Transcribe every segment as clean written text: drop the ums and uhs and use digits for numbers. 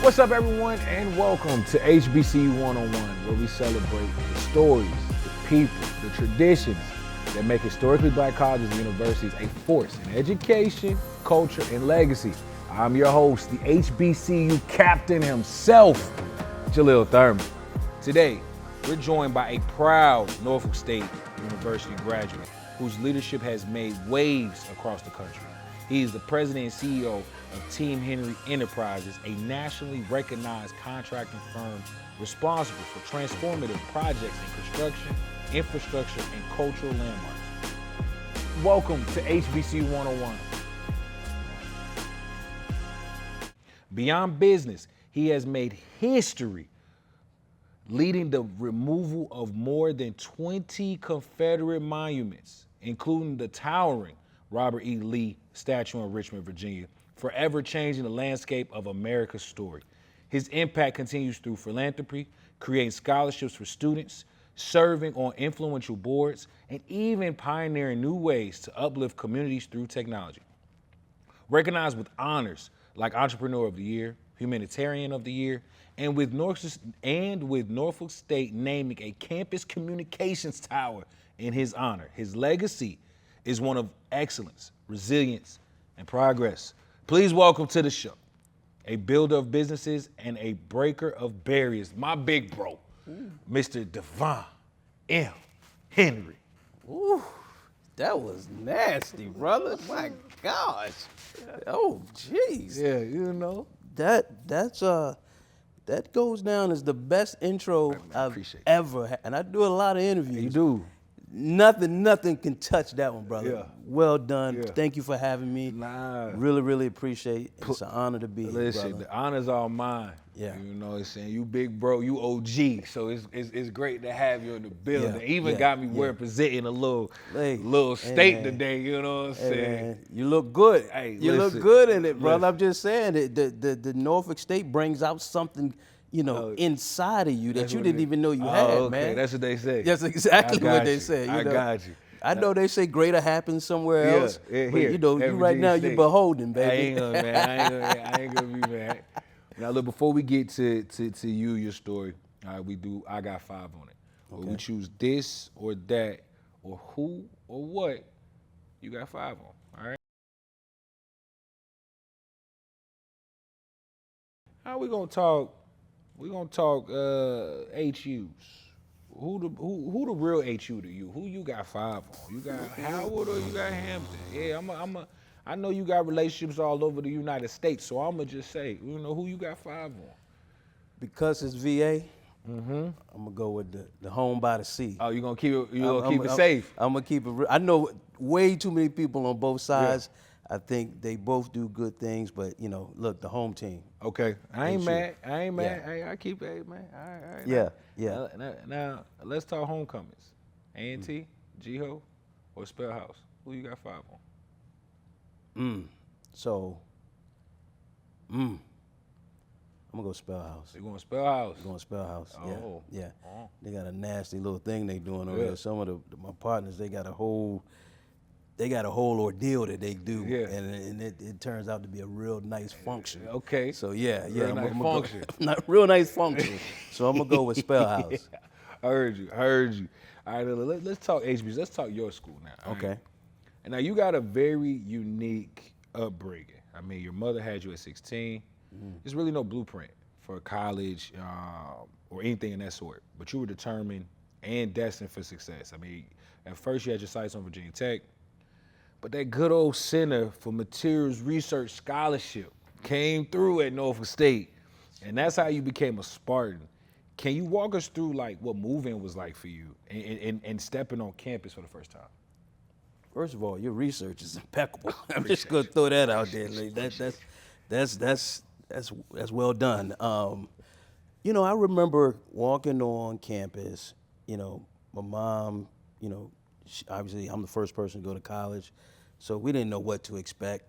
What's up, everyone, and welcome to HBCU 101, where we celebrate the stories, the people, the traditions that make historically black colleges and universities a force in education, culture, and legacy. I'm your host, the HBCU captain himself, Jalil Thurman. Today, we're joined by a proud Norfolk State University graduate whose leadership has made waves across the country. He is the president and CEO of Devon Henry Enterprises, a nationally recognized contracting firm responsible for transformative projects in construction, infrastructure, and cultural landmarks. Welcome to HBCU 101. Beyond business, he has made history, leading the removal of more than 20 Confederate monuments, including the towering Robert E. Lee statue in Richmond, Virginia, forever changing the landscape of America's story. His impact continues through philanthropy, creating scholarships for students, serving on influential boards, and even pioneering new ways to uplift communities through technology. Recognized with honors like Entrepreneur of the Year, Humanitarian of the Year, and with Norfolk State naming a campus communications tower in his honor. His legacy is one of excellence, resilience, and progress. Please welcome to the show a builder of businesses and a breaker of barriers, my big bro, Mr. Devon M. Henry. Ooh, that was nasty, brother. My gosh. Oh, jeez. Yeah, you know. That goes down as the best intro I've ever had. And I do a lot of interviews. You do. Nothing can touch that one, brother. Yeah. Well done. Yeah. Thank you for having me. Really appreciate it. It's an honor to be here, Listen, brother. the honor's all mine. Yeah. You know what I'm saying? You big bro, you OG. So it's great to have you in the building. Yeah, Even yeah, got me yeah. representing a little Hey, state man. today, you know what I'm saying? Man, you look good. Hey, you listen, look good in it, brother. listen. I'm just saying that the Norfolk State brings out something, inside of you that you didn't even know you had, okay. man. That's what they say. That's exactly I what got they you. say. I got you. I know they say greater happens somewhere Yeah, else, yeah, but here, you at right now Virginia you're State. beholden, baby. I ain't gonna be mad. Now look, before we get to you, your story, I got 5 on it. Okay. We choose this or that, or who or what, you got 5 on, all right? How we gonna talk? We gonna talk HUs. Who the real HU to you? Who you got 5 on? You got Howard or you got Hampton? Yeah, I know you got relationships all over the United States, so I'ma just say, who you got 5 on? Because it's VA, I'm gonna go with the home by the sea. Oh, you gonna keep it safe? I'm gonna keep it real. I know way too many people on both sides. Yeah. I think they both do good things, but look, the home team. Okay, I ain't mad. Yeah. Hey, I keep it, man. All right. Yeah. Now let's talk homecomings. A&T, G-Ho, or Spellhouse. Who you got 5 on? I'm gonna go Spellhouse. You going Spellhouse? Going Spellhouse. Oh. Yeah. They got a nasty little thing they doing over there. Some of my partners, they got a whole ordeal that they do, and it turns out to be a real nice function. Okay. So yeah, real nice function. Not real nice function. So I'm gonna go with Spellhouse. I heard you. All right, let's talk HBCUs. Let's talk your school now. Okay. Right? And now you got a very unique upbringing. I mean, your mother had you at 16. There's really no blueprint for college or anything in that sort, but you were determined and destined for success. I mean, at first you had your sights on Virginia Tech, but that good old Center for Materials Research Scholarship came through at Norfolk State, and that's how you became a Spartan. Can you walk us through what moving was like for you and stepping on campus for the first time? First of all, your research is impeccable. I'm just gonna throw that out there. That's well done. I remember walking on campus. My mom. Obviously, I'm the first person to go to college, so we didn't know what to expect.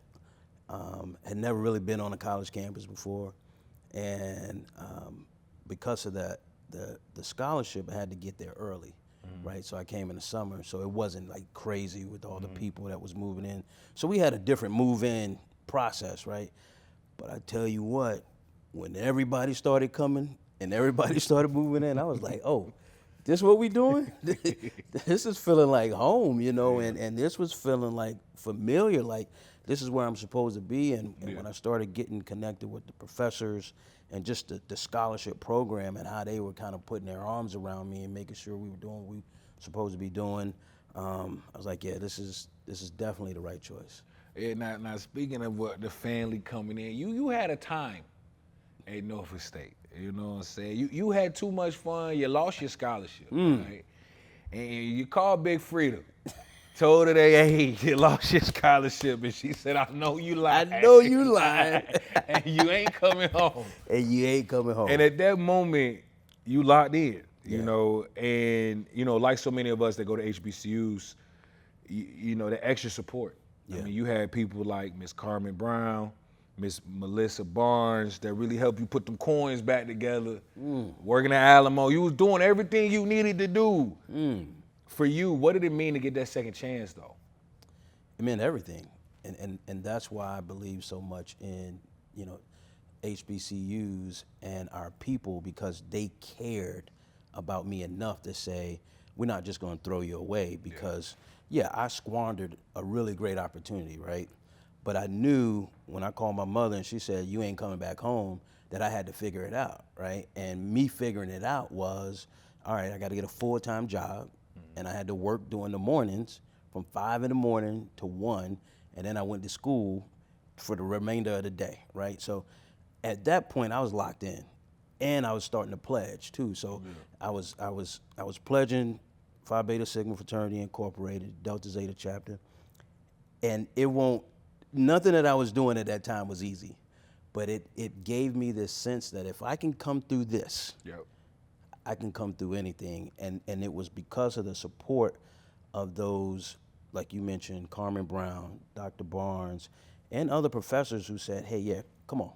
Had never really been on a college campus before, and because of that, the scholarship I had to get there early. Right, so I came in the summer, so it wasn't like crazy with all the people that was moving in. So we had a different move-in process, right? But I tell you what, when everybody started coming and everybody started moving in, I was like, oh, this what we doing? This is feeling like home, you know, and this was feeling like familiar, like this is where I'm supposed to be. And when I started getting connected with the professors and just the scholarship program and how they were kind of putting their arms around me and making sure we were doing what we were supposed to be doing, I was like, yeah, this is definitely the right choice. Yeah, now speaking of what the family coming in, you had a time at Norfolk State. You know what I'm saying? You had too much fun. You lost your scholarship, right? And you called Big Frida, told her that, hey, you lost your scholarship, and she said, I know you lied. I know you lied. And you ain't coming home. And you ain't coming home. And at that moment, you locked in, you Yeah. know, and, you know, like so many of us that go to HBCUs, you know, the extra support. Yeah. I mean, you had people like Miss Carmen Brown, Miss Melissa Barnes that really helped you put them coins back together, working at Alamo. You was doing everything you needed to do. For you, what did it mean to get that second chance, though? It meant everything. And that's why I believe so much in, you know, HBCUs and our people, because they cared about me enough to say, we're not just going to throw you away because, yeah, I squandered a really great opportunity, right? But I knew when I called my mother and she said, you ain't coming back home, that I had to figure it out, right? And me figuring it out was, all right, I got to get a full-time job, and I had to work during the mornings from 5 in the morning to 1, and then I went to school for the remainder of the day, right? So at that point, I was locked in, and I was starting to pledge too. So I was pledging Phi Beta Sigma Fraternity Incorporated, Delta Zeta chapter, and nothing that I was doing at that time was easy, but it gave me this sense that if I can come through this, I can come through anything. And it was because of the support of those, like you mentioned, Carmen Brown, Dr. Barnes, and other professors who said, hey, yeah, come on,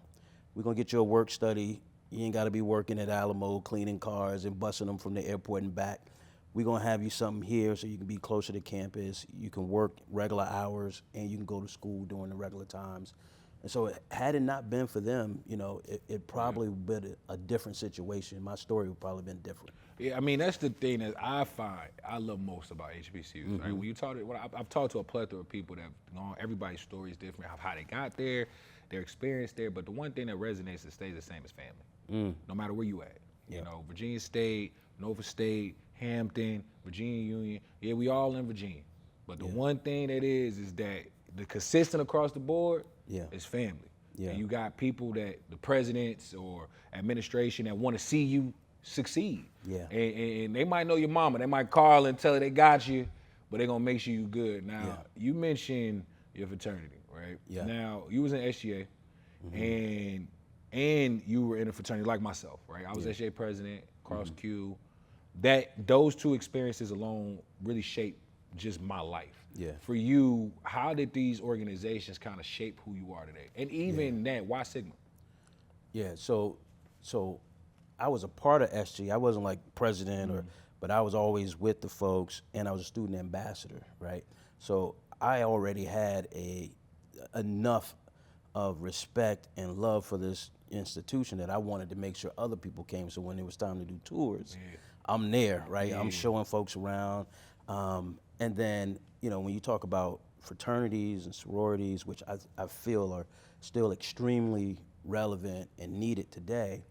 we're gonna get you a work study. You ain't gotta be working at Alamo, cleaning cars and busing them from the airport and back. We're gonna have you something here so you can be closer to campus, you can work regular hours, and you can go to school during the regular times. And so had it not been for them, you know, it probably would have been a different situation. My story would probably been different. Yeah, I mean, that's the thing that I find I love most about HBCUs. Right? When you talk to, I've talked to a plethora of people that, you know, everybody's story is different, how they got there, their experience there. But the one thing that resonates and stays the same is family, no matter where you at. You know, Virginia State, Norfolk State, Hampton, Virginia Union. Yeah, we all in Virginia. But the one thing that is that the consistent across the board is family. Yeah. And you got people that the presidents or administration that want to see you succeed. Yeah. And they might know your mama. They might call and tell her they got you, but they're gonna make sure you good. Now, you mentioned your fraternity, right? Yeah. Now, you was in SGA and you were in a fraternity like myself, right? I was SGA president, Cross Q. Those two experiences alone really shaped just my life. Yeah. For you, how did these organizations kind of shape who you are today? And even that, why Sigma? Yeah, so I was a part of SG. I wasn't like president but I was always with the folks, and I was a student ambassador, right? So I already had enough of respect and love for this institution that I wanted to make sure other people came. So when it was time to do tours, I'm there, right? I'm showing folks around. And then, you know, when you talk about fraternities and sororities, which I feel are still extremely relevant and needed today,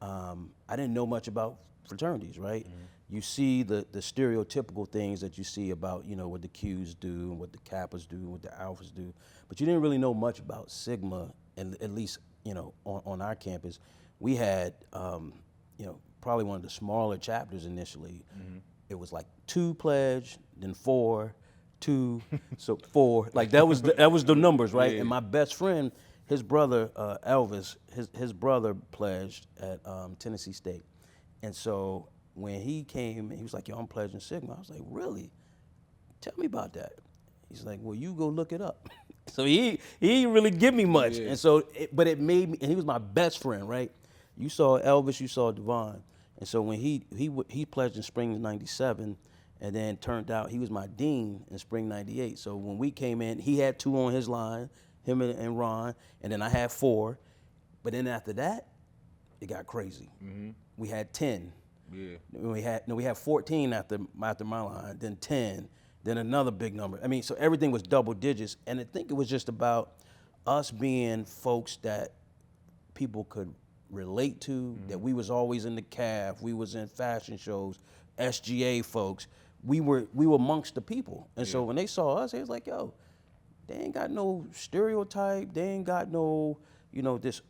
I didn't know much about fraternities, right? You see the stereotypical things that you see about, you know, what the Qs do and what the Kappas do and what the Alphas do, but you didn't really know much about Sigma, and at least, you know, on our campus. We had, you know, probably one of the smaller chapters initially. It was like 2 pledge, then 4, 2, so 4. Like that was the numbers, right? And my best friend, his brother Elvis, his brother pledged at Tennessee State, and so when he came, he was like, "Yo, I'm pledging Sigma." I was like, "Really? Tell me about that." He's like, "Well, you go look it up." So he didn't really give me much, and so but it made me, and he was my best friend, right? You saw Elvis, you saw Devon. And so when he pledged in spring '97, and then turned out he was my dean in spring '98. So when we came in, he had 2 on his line, him and Ron, and then I had 4. But then after that, it got crazy. We had 10. Yeah. We had 14 after my line, then 10, then another big number. I mean, so everything was double digits, and I think it was just about us being folks that people could relate to, that we was always in the caf, we was in fashion shows, SGA folks. We were amongst the people. And so when they saw us, they was like, yo, they ain't got no stereotype, they ain't got no, this,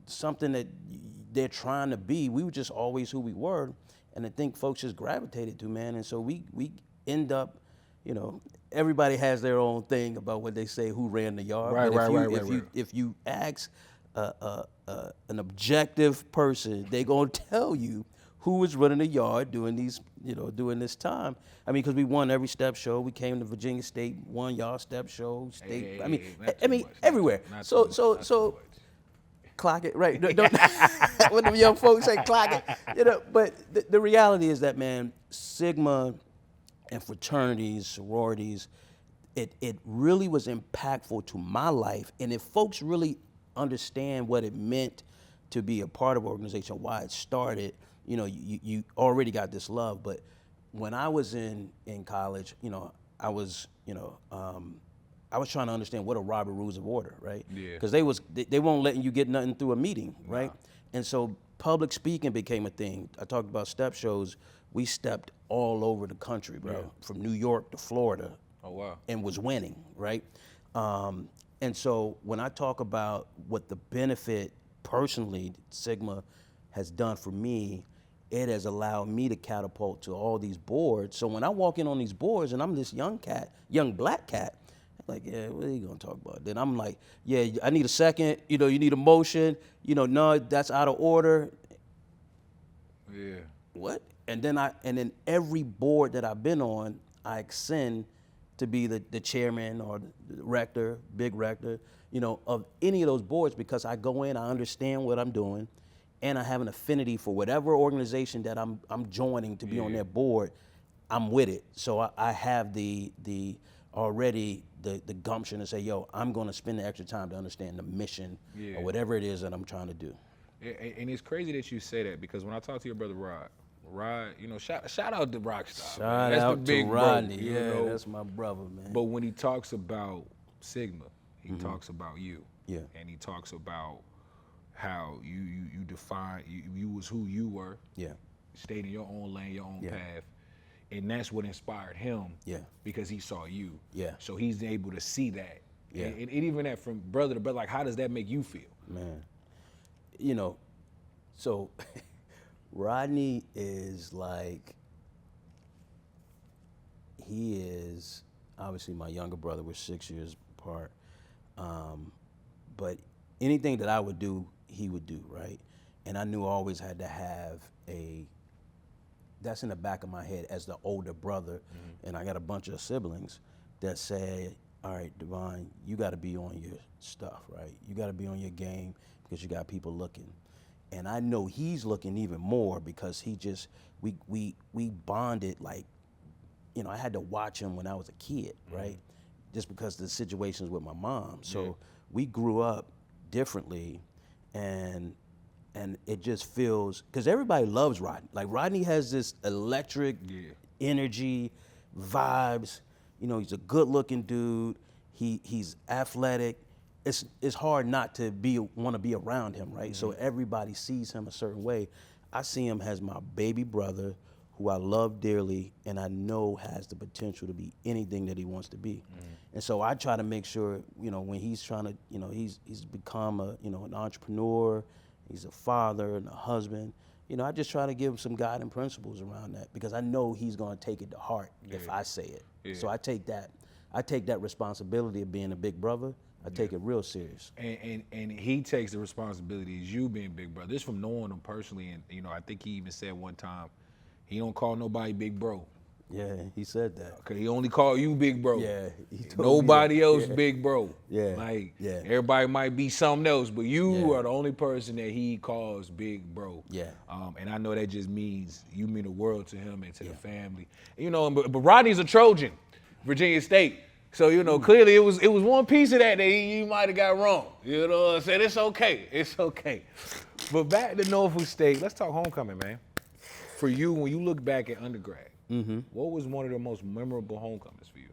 something that they're trying to be. We were just always who we were. And I think folks just gravitated to, man. And so we end up, everybody has their own thing about what they say, who ran the yard. Right. If you ask an objective person, they gonna tell you who was running the yard during this time. I mean, because we won every step show. We came to Virginia State, won y'all step show. State. Everywhere. So clock it, right? Don't what the young folks say, clock it. But the reality is that, man, Sigma and fraternities, sororities, it really was impactful to my life. And if folks really understand what it meant to be a part of an organization, why it started, you already got this love. But when I was in college, I was trying to understand what are Robert Rules of Order, right? Yeah. Because they won't letting you get nothing through a meeting, right? Nah. And so public speaking became a thing. I talked about step shows. We stepped all over the country, bro, from New York to Florida. Oh, wow. And was winning, right? And so when I talk about what the benefit personally Sigma has done for me, it has allowed me to catapult to all these boards. So when I walk in on these boards and I'm this young black cat, like, yeah, what are you gonna talk about? Then I'm like, yeah, I need a second, you need a motion, no, that's out of order. Yeah. What? And then every board that I've been on, I ascend to be the chairman or the rector, big rector, of any of those boards, because I go in, I understand what I'm doing, and I have an affinity for whatever organization that I'm joining to be on their board. I'm with it. So I have the gumption to say, yo, I'm gonna spend the extra time to understand the mission or whatever it is that I'm trying to do. And it's crazy that you say that, because when I talk to your brother Rod, shout out to Rockstar. Shout that's out the big to Rodney. Bro, that's my brother, man. But when he talks about Sigma, he talks about you. Yeah. And he talks about how you define, you was who you were. Yeah. Stayed in your own lane, your own path. And that's what inspired him. Yeah. Because he saw you. Yeah. So he's able to see that. Yeah. And even that from brother to brother, like, how does that make you feel? Man, so Rodney is like, he is obviously my younger brother. We're 6 years apart. But anything that I would do, he would do, right? And I knew I always had to have that's in the back of my head as the older brother, and I got a bunch of siblings that say, all right, Devon, you gotta be on your stuff, right? You gotta be on your game because you got people looking. And I know he's looking even more because we bonded like, I had to watch him when I was a kid, right? Just because the situations with my mom. So we grew up differently, and it just feels, because everybody loves Rodney. Like, Rodney has this electric energy, vibes. He's a good-looking dude. He's athletic. It's hard not to want to be around him, right? So everybody sees him a certain way. I see him as my baby brother, who I love dearly, and I know has the potential to be anything that he wants to be. And so I try to make sure, when he's trying to, he's become an entrepreneur, he's a father and a husband. I just try to give him some guiding principles around that, because I know he's going to take it to heart if I say it. Yeah. So I take that responsibility of being a big brother. I take it real serious. And he takes the responsibility as you being big brother. This from knowing him personally, and I think he even said one time, he don't call nobody big bro. Yeah, he said that. Cause he only call you big bro. Yeah. Nobody else big bro. Yeah. Like, everybody might be something else, but you are the only person that he calls big bro. Yeah. And I know that just means you mean the world to him and to the family. But Rodney's a Trojan, Virginia State. So, clearly it was one piece of that he might have got wrong. You know what I'm saying? It's okay. But back to Norfolk State, let's talk homecoming, man. For you, when you look back at undergrad, what was one of the most memorable homecomings for you?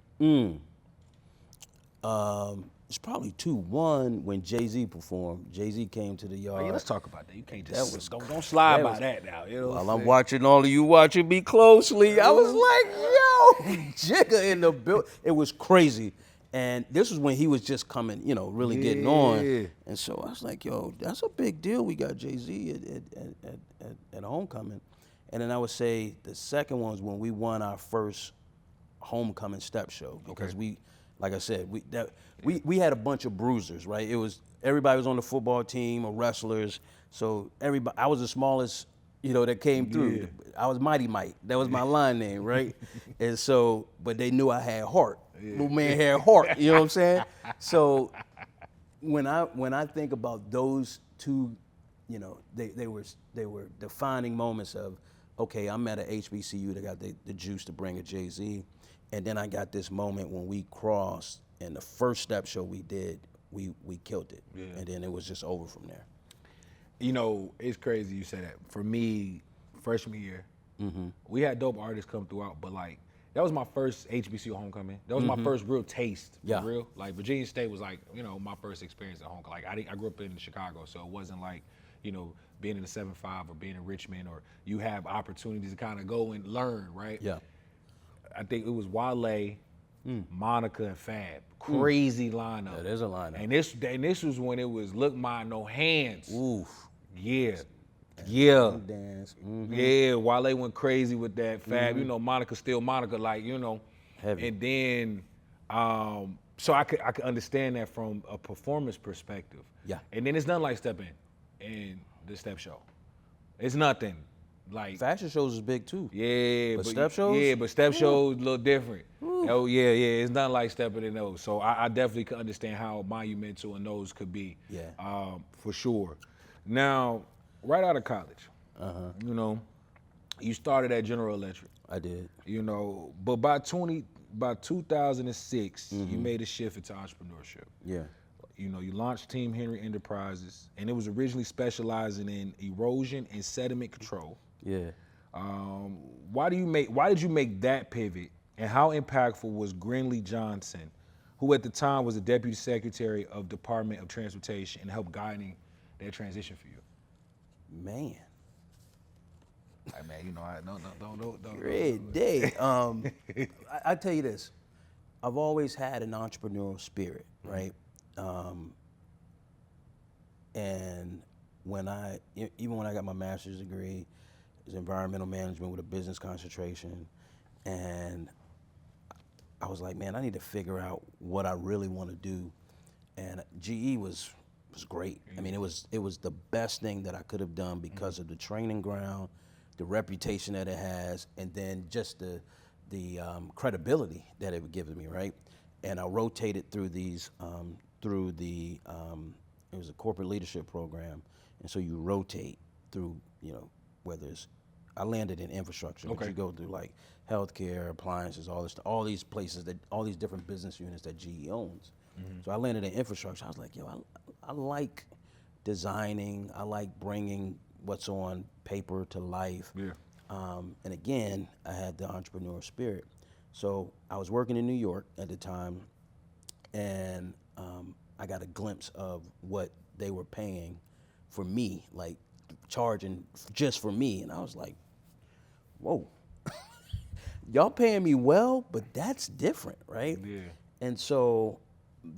It's probably two. One, when Jay-Z performed. Jay-Z came to the yard. Oh, yeah, let's talk about that. You can't That just was- don't slide that by was- that now. You know While I'm watching all of you watching me closely, I was like, yo, Jigga in the building. It was crazy. And this was when he was just coming, really getting on. And so I was like, yo, that's a big deal. We got Jay-Z at homecoming. And then I would say the second one was when we won our first homecoming step show. Because we, like I said, we had a bunch of bruisers, right? Everybody was on the football team or wrestlers. So I was the smallest, that came through. Yeah. I was Mighty Mike. That was my line name, right? And so, but they knew I had heart. Little man had heart, you know what I'm saying? So when I think about those two, they were defining moments of, okay, I'm at a HBCU that got the juice to bring a Jay-Z. And then I got this moment when we crossed, and the first step show we did, we killed it. Yeah. And then it was just over from there. It's crazy you say that. For me, freshman year, we had dope artists come throughout, but like that was my first HBCU homecoming. That was my first real taste, for real. Like Virginia State was like, my first experience at homecoming. Like I grew up in Chicago, so it wasn't like, being in the 7-5 or being in Richmond, or you have opportunities to kind of go and learn, right? Yeah. I think it was Wale, Monica, and Fab. Crazy lineup. Yeah, there's a lineup. And this was when it was Look Mine, No Hands. Oof. Yeah. Dance. Yeah, Wale went crazy with that. Fab, Monica still Monica, like, Heavy. And then, so I could understand that from a performance perspective. Yeah. And then it's nothing like Step In the step show. It's nothing like. Fashion shows is big too. Yeah, But step shows? Yeah, but step shows a little different. Oh yeah, it's nothing like stepping in those. So I definitely could understand how monumental and those could be. Yeah. For sure. Now, right out of college, you started at General Electric. I did. But by 2006, you made a shift into entrepreneurship. Yeah. You launched Team Henry Enterprises, and it was originally specializing in erosion and sediment control. Yeah. Why did you make that pivot, and how impactful was Grinley Johnson, who at the time was the Deputy Secretary of Department of Transportation, and helped guiding that transition for you? Man. Hey man, don't. Great day. I tell you this, I've always had an entrepreneurial spirit, right? And even when I got my master's degree, it was environmental management with a business concentration, and I was like, man, I need to figure out what I really want to do. And GE was great. I mean, it was the best thing that I could have done because of the training ground, the reputation that it has, and then just the credibility that it would give me, right? And I rotated through these it was a corporate leadership program, and so you rotate through, whether it's, I landed in infrastructure, but you go through like healthcare, appliances, all these places all these different business units that GE owns. So I landed in infrastructure. I was like, I like designing. I like bringing what's on paper to life. Yeah. And again, I had the entrepreneurial spirit. So I was working in New York at the time, and I got a glimpse of what they were paying for me, like charging just for me. And I was like, whoa, y'all paying me well, but that's different, right? Yeah. And so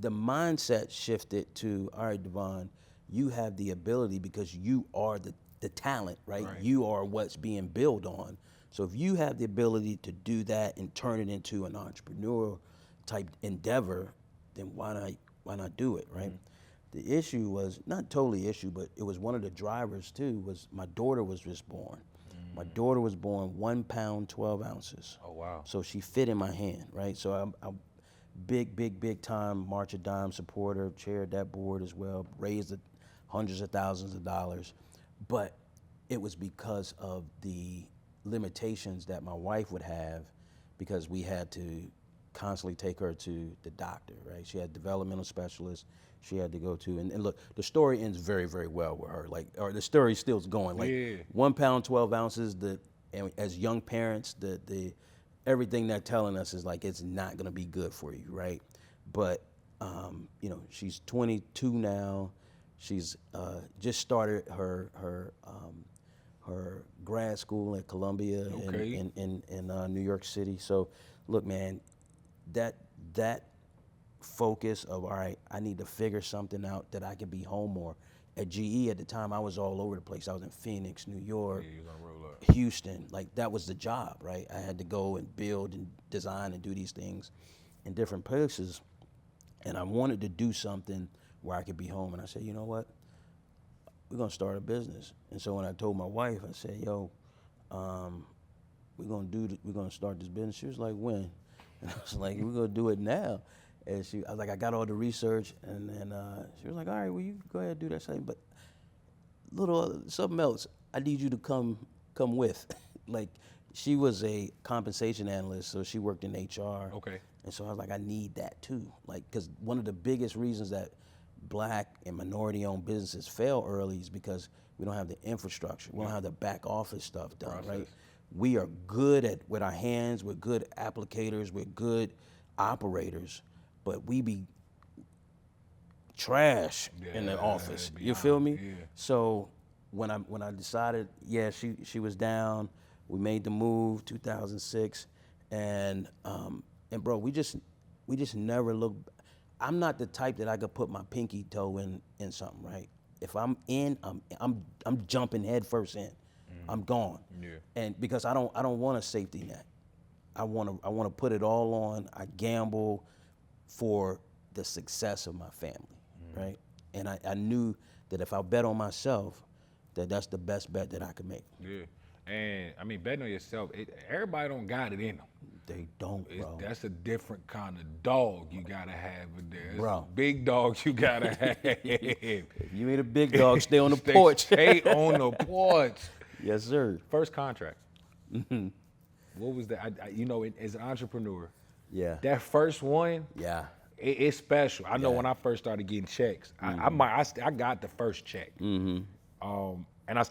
the mindset shifted to, all right, Devon, you have the ability because you are the talent, right? You are what's being built on. So if you have the ability to do that and turn it into an entrepreneurial type endeavor, then why not do it, right? The issue was, not totally issue, but it was one of the drivers too, was my daughter was just born. My daughter was born 1 pound, 12 ounces. Oh, wow. So she fit in my hand, right? So I'm big time March of Dimes supporter, chaired that board as well, raised hundreds of thousands of dollars. But it was because of the limitations that my wife would have, because we had to constantly take her to the doctor, right? She had developmental specialists, she had to go to. And look, the story ends very, very well with her. Like, or the story still's going. Like 1 pound, 12 ounces. And as young parents, the everything they're telling us is like it's not gonna be good for you, right? But you know, she's 22 now. She's just started her grad school at Columbia in New York City. So, look, man, that focus of, all right, I need to figure something out that I can be home more. At GE at the time, I was all over the place. I was in Phoenix, New York, Houston. Like, that was the job, right? I had to go and build and design and do these things in different places. And I wanted to do something where I could be home. And I said, you know what? We're gonna start a business. And so when I told my wife, I said, yo, we're gonna start this business. She was like, when? And I was like, we're gonna do it now. And I was like, I got all the research, and then she was like, all right, well, you go ahead and do that thing, but something else, I need you to come with. Like, she was a compensation analyst, so she worked in HR. Okay. And so I was like, I need that too. Like, because one of the biggest reasons that Black and minority-owned businesses fail early is because we don't have the infrastructure. We don't have the back office stuff done, right? We are good with our hands, we're good applicators, we're good operators, but we be trash in the office. You feel me? Yeah. So when I decided, she was down, we made the move, 2006, and bro, we just never looked. I'm not the type that I could put my pinky toe in something, right? If I'm in, I'm jumping head first in. I'm gone. Yeah. And because I don't want a safety net. I want to put it all on. I gamble for the success of my family, right? And I knew that if I bet on myself, that's the best bet that I could make. Yeah. And I mean, betting on yourself, everybody don't got it in them. They don't, bro. That's a different kind of dog you gotta have in there. Bro. Big dogs you gotta have. If you ain't a big dog, stay on the porch. Stay on the porch. Yes, sir. First contract. What was that? As an entrepreneur, that first one, it's special. I know when I first started getting checks, I got the first check. And I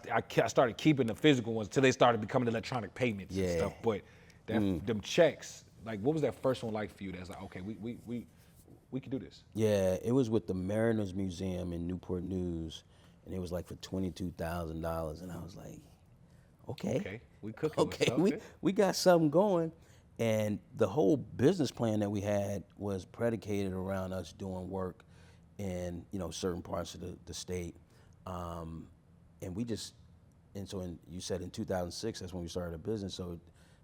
started keeping the physical ones until they started becoming electronic payments and stuff. But them checks, like, what was that first one like for you? That's like, okay, we can do this. Yeah, it was with the Mariners Museum in Newport News, and it was like for $22,000, and I was like, okay, we cooking. Okay, we got something going, and the whole business plan that we had was predicated around us doing work in certain parts of the state, and you said in 2006 that's when we started a business. So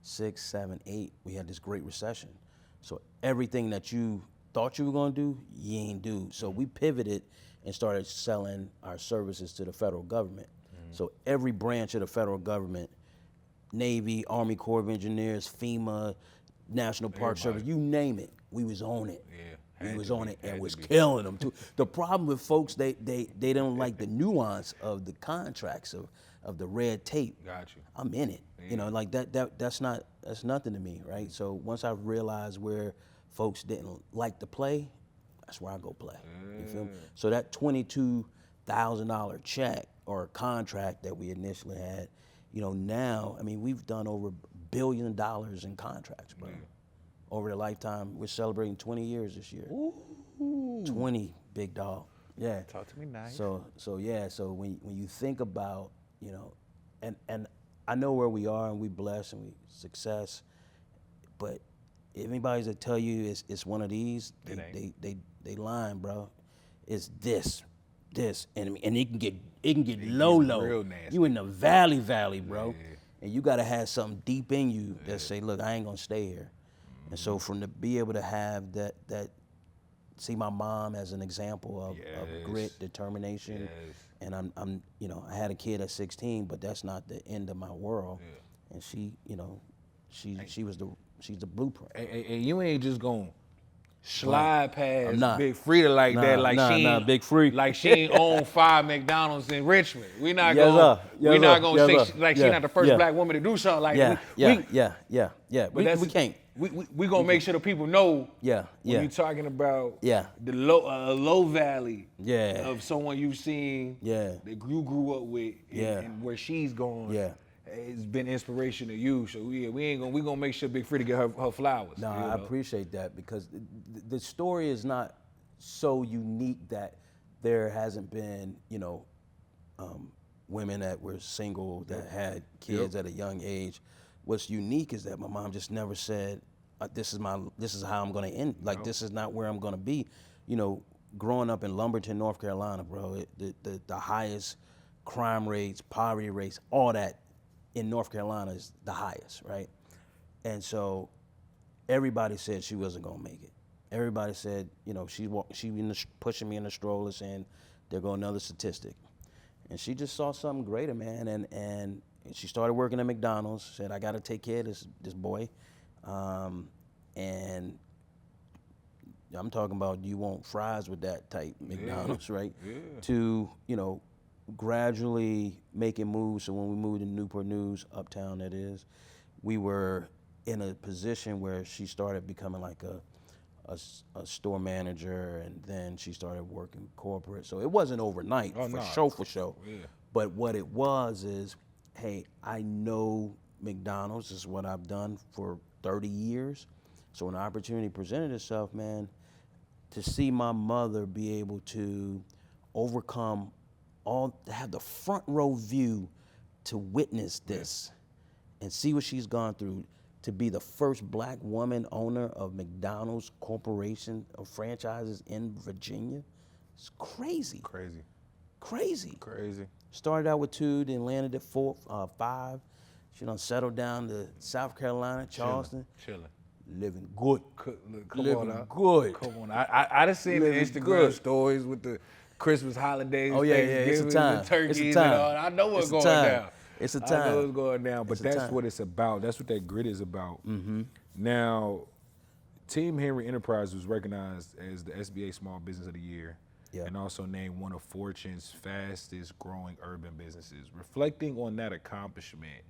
6, 7, 8, we had this great recession. So everything that you thought you were gonna do, you ain't do. So we pivoted and started selling our services to the federal government. So every branch of the federal government, Navy, Army Corps of Engineers, FEMA, National Park Service, you name it, we was on it. Yeah, we was on it and was killing them too. The problem with folks, they don't like the nuance of the contracts of the red tape. Got you. I'm in it. Yeah. Like that's nothing to me, right? So once I realized where folks didn't like to play, that's where I go play. You feel me? So that $22,000 check or contract that we initially had, now, I mean, we've done over $1 billion in contracts, bro. Over the lifetime, we're celebrating 20 years this year. Ooh. 20, big dog. Yeah. Talk to me nice. So when you think about, and I know where we are and we blessed and we success, but if anybody's to tell you it's one of these, they lying, bro. It's this, and it can get low. Real nasty. You in the valley, bro, and you gotta have something deep in you that say, look, I ain't gonna stay here. And so to be able to have that see my mom as an example of grit, determination, and I'm I had a kid at 16, but that's not the end of my world. And she's the blueprint. And you ain't just gonna slide past Big Frida like that, like she ain't Big Free, like she ain't own 5 McDonald's in Richmond. We not gonna say she not the first black woman to do something like that. Yeah. But we can't. we gonna make sure the people know. Yeah, When you're talking about Yeah. the low valley. Yeah. Of someone you've seen. Yeah. That you grew up with. Yeah. And where she's going. Yeah. It's been inspiration to you. So we gonna make sure Big Freddie get her flowers. No, you I know? appreciate that because the story is not so unique that there hasn't been, women that were single that had kids at a young age. What's unique is that my mom just never said, this is how I'm gonna end. Like this is not where I'm gonna be. Growing up in Lumberton, North Carolina, bro, the highest crime rates, poverty rates, all that in North Carolina is the highest, right? And so everybody said she wasn't gonna make it. Everybody said, she pushing me in the stroller saying, there go another statistic. And she just saw something greater, man. And she started working at McDonald's, said, I gotta take care of this boy. And I'm talking about you want fries with that type McDonald's, right? Yeah. To, gradually making moves. So when we moved to Newport News, uptown that is, we were in a position where she started becoming like a store manager, and then she started working corporate. So it wasn't overnight, for sure. Yeah. But what it was is, hey, I know McDonald's is what I've done for 30 years. So when the opportunity presented itself, man, to see my mother be able to overcome have the front row view to witness this and see what she's gone through, to be the first black woman owner of McDonald's Corporation of franchises in Virginia. It's crazy. Crazy. Started out with 2, then landed at 4, 5. She done settled down to South Carolina, Charleston. Chilling. Living good. Come Living on now. good. Come on. I done seen the Living Instagram good. stories with the Christmas holidays. Oh, yeah, it's a Thanksgiving, time. the turkeys It's a time. and all. I know what's It's a going time. down. It's a I time. know what's going down, but It's a that's time. what it's about. That's what that grit is about. Mm-hmm. Now, Team Henry Enterprise was recognized as the SBA Small Business of the Year, and also named one of Fortune's fastest growing urban businesses. Reflecting on that accomplishment,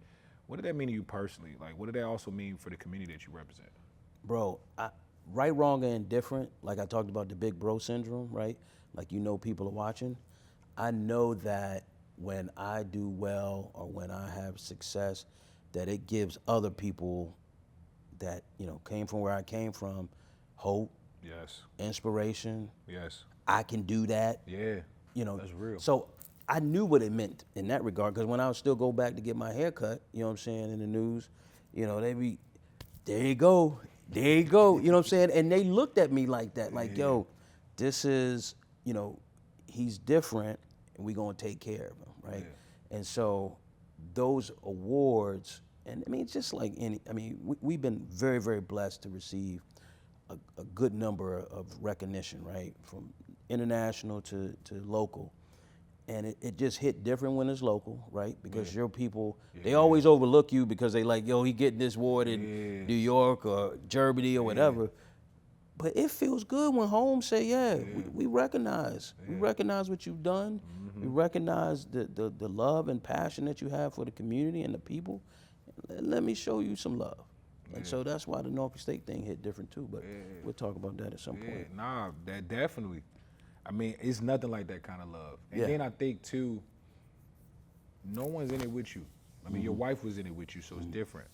what did that mean to you personally? Like, what did that also mean for the community that you represent? Bro, right, wrong, and indifferent, like I talked about the big bro syndrome, right? Like, people are watching. I know that when I do well or when I have success, that it gives other people that, came from where I came from, hope, inspiration. I can do that. Yeah, that's real. So I knew what it meant in that regard, because when I would still go back to get my hair cut, you know what I'm saying, in the news, they be, there you go, you know what I'm saying? And they looked at me like that, like, yo, this is, he's different, and we gonna take care of him, right? Yeah. And so those awards, and I mean, it's just like we've been very, very blessed to receive a good number of recognition, right? From international to local. And it just hit different when it's local, right? Because your people, they always overlook you because they like, yo, he getting this award in New York or Germany or whatever. But it feels good when home say, we recognize. We recognize what you've done. Mm-hmm. We recognize the love and passion that you have for the community and the people. Let me show you some love. And so that's why the Norfolk State thing hit different too, but we'll talk about that at some point. Nah, that definitely. I mean, it's nothing like that kind of love. And then I think too, no one's in it with you. I mean, your wife was in it with you, so it's different.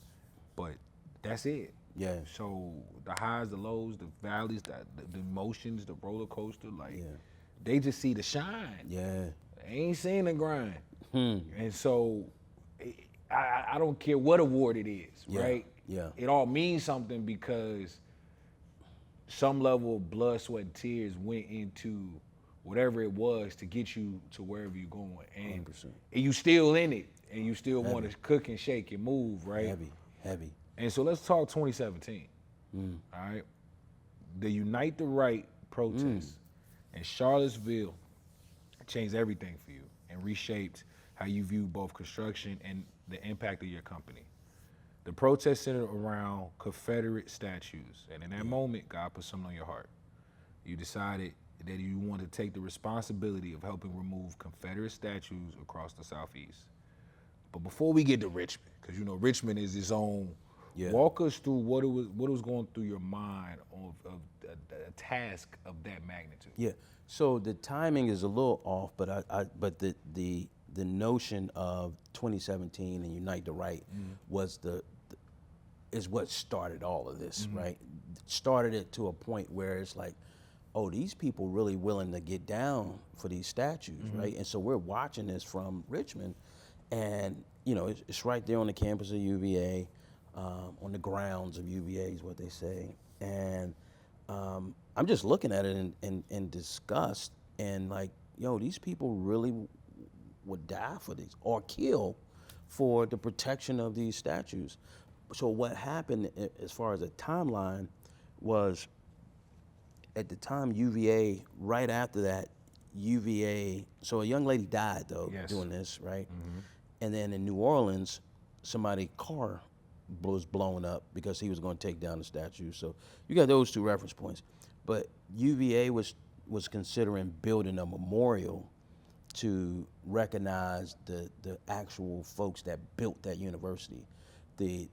But that's it. Yeah. So the highs, the lows, the valleys, the emotions, the roller coaster, they just see the shine. Yeah. They ain't seeing the grind. And so I don't care what award it is, right? Yeah. It all means something because some level of blood, sweat, and tears went into whatever it was to get you to wherever you're going. And 100%. you still in it, and you still want to cook and shake and move, right? Heavy. And so let's talk 2017, all right? The Unite the Right protest in Charlottesville changed everything for you and reshaped how you view both construction and the impact of your company. The protest centered around Confederate statues, and in that moment, God put something on your heart. You decided that you wanted to take the responsibility of helping remove Confederate statues across the Southeast. But before we get to Richmond, because Richmond is its own Yeah. Walk us through what was going through your mind of a task of that magnitude. Yeah. So the timing is a little off, but the notion of 2017 and Unite the Right was is what started all of this, right? Started it to a point where it's like, oh, these people really willing to get down for these statues, right? And so we're watching this from Richmond, and it's right there on the campus of UVA, on the grounds of UVA is what they say, and I'm just looking at it in disgust, and like, these people really would die for these or kill for the protection of these statues. So what happened as far as a timeline was, at the time UVA, right after that, UVA, so a young lady died though, doing this, right? And then in New Orleans, somebody's car was blown up because he was going to take down the statue. So you got those two reference points. But UVA was considering building a memorial to recognize the actual folks that built that university. The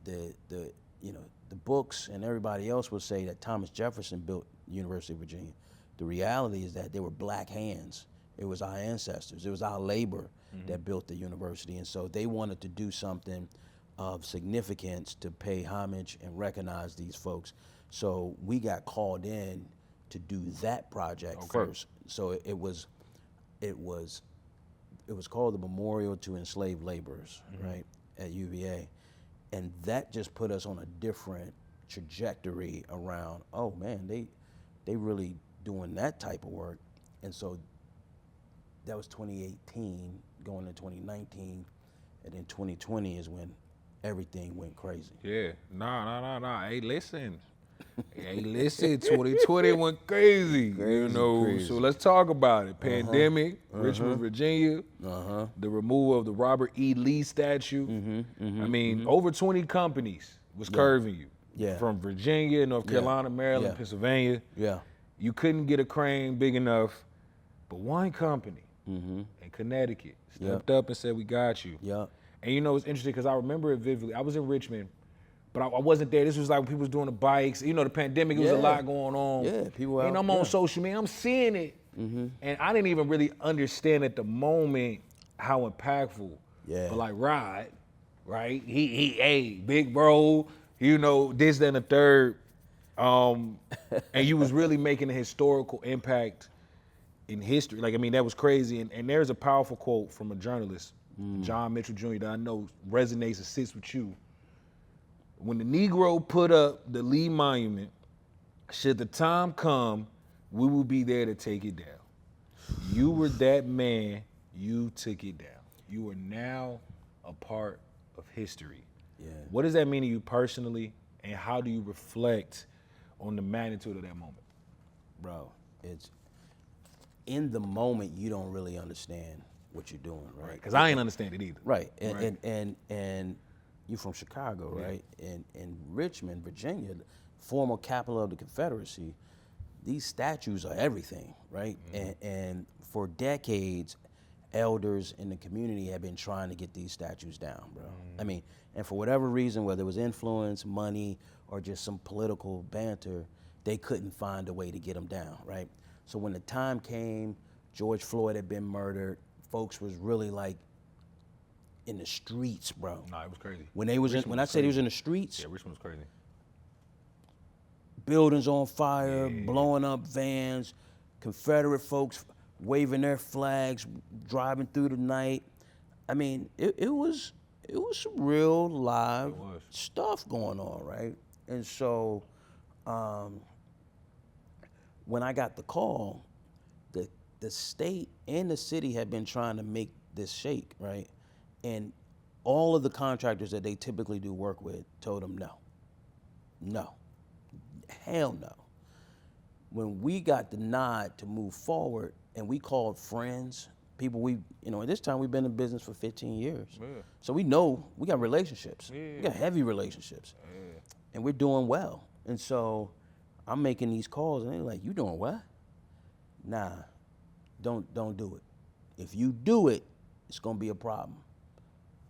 books and everybody else would say that Thomas Jefferson built University of Virginia. The reality is that they were black hands. It was our ancestors. It was our labor that built the university. And so they wanted to do something of significance to pay homage and recognize these folks. So we got called in to do that project first. So it was called the Memorial to Enslaved Laborers, right, at UVA. And that just put us on a different trajectory around, oh man, they really doing that type of work. And so that was 2018, going to 2019, and then 2020 is when everything went crazy. Yeah, nah. Hey, listen. 2020 went crazy, Crazy. So let's talk about it. Pandemic, Richmond, Virginia, the removal of the Robert E. Lee statue. I mean, over 20 companies was curving you. Yeah. From Virginia, North Carolina, Maryland, Pennsylvania. Yeah. You couldn't get a crane big enough, but one company in Connecticut stepped up and said, we got you. Yeah. And it's interesting because I remember it vividly. I was in Richmond, but I wasn't there. This was like when people was doing the bikes. The pandemic, it was a lot going on. Yeah, people out. And I'm on social media, I'm seeing it. And I didn't even really understand at the moment how impactful. Yeah. But like Rod, right? He, big bro, this, that, and the third. And you was really making a historical impact in history. Like, I mean, that was crazy. And there's a powerful quote from a journalist, John Mitchell Jr., that I know resonates and sits with you. When the Negro put up the Lee Monument, should the time come, we will be there to take it down. You were that man, you took it down. You are now a part of history. Yeah. What does that mean to you personally, and how do you reflect on the magnitude of that moment? Bro, it's in the moment you don't really understand what you're doing, right? Because I ain't understand it either. Right. And you're from Chicago, right? And Richmond, Virginia, former capital of the Confederacy, these statues are everything, right? And for decades, elders in the community have been trying to get these statues down, bro. I mean, and for whatever reason, whether it was influence, money, or just some political banter, they couldn't find a way to get them down, right? So when the time came, George Floyd had been murdered, folks was really like in the streets, bro. Nah, it was crazy. When they was when I said he was in the streets, Yeah, Richmond was crazy. buildings on fire, blowing up vans, Confederate folks waving their flags, driving through the night. I mean, it was some real live stuff going on, right? And so when I got the call, the state and the city had been trying to make this shake, right? And all of the contractors that they typically do work with told them no, hell no. When we got the nod to move forward and we called friends, people at this time we've been in business for 15 years. Yeah. So we know, we got relationships. Yeah. We got heavy relationships. Yeah. And we're doing well. And so I'm making these calls and they're like, you doing what? Nah, don't do it. If you do it, it's gonna be a problem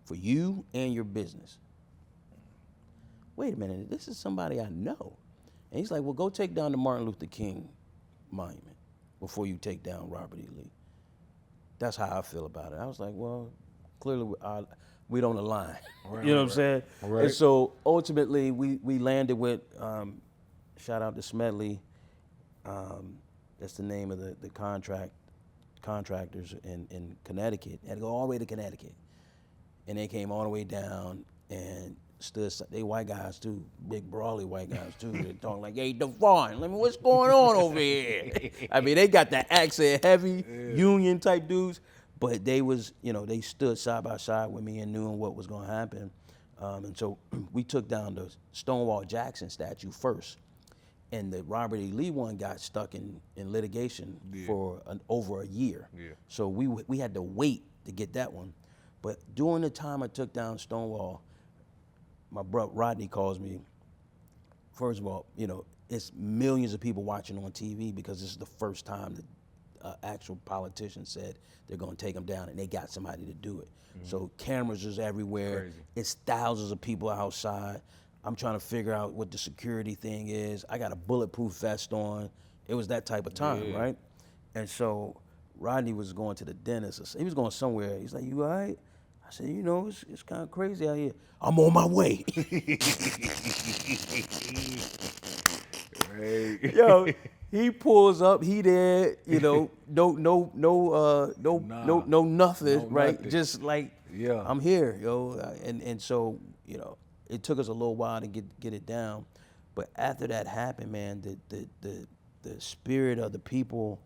for you and your business. wait a minute, this is somebody I know. And he's like, well, go take down the Martin Luther King monument before you take down Robert E. Lee. That's how I feel about it. I was like, well, clearly we don't align. Right, you know what I'm saying? Right. And so ultimately we landed with, shout out to Smedley, that's the name of the contractors in Connecticut. They had to go all the way to Connecticut. And they came all the way down and stood, they white guys too, big brawly white guys too. They talking like, hey, Devon, what's going on over here? I mean, they got that accent heavy, union type dudes, but they was, they stood side by side with me and knew what was gonna happen. And so we took down the Stonewall Jackson statue first. And the Robert E. Lee one got stuck in litigation for over a year. Yeah. So we had to wait to get that one. But during the time I took down Stonewall, my brother Rodney calls me. First of all, it's millions of people watching on TV because this is the first time that actual politicians said they're going to take them down, and they got somebody to do it. Mm-hmm. So cameras is everywhere. Crazy. It's thousands of people outside. I'm trying to figure out what the security thing is. I got a bulletproof vest on. It was that type of time, right? And so Rodney was going to the dentist. He was going somewhere. He's like, you all right? I said, it's kind of crazy out here. I'm on my way. Right. Yo, he pulls up. He there. No nothing. Right. Nothing. Just like, I'm here, yo. And so it took us a little while to get it down, but after that happened, man, the spirit of the people,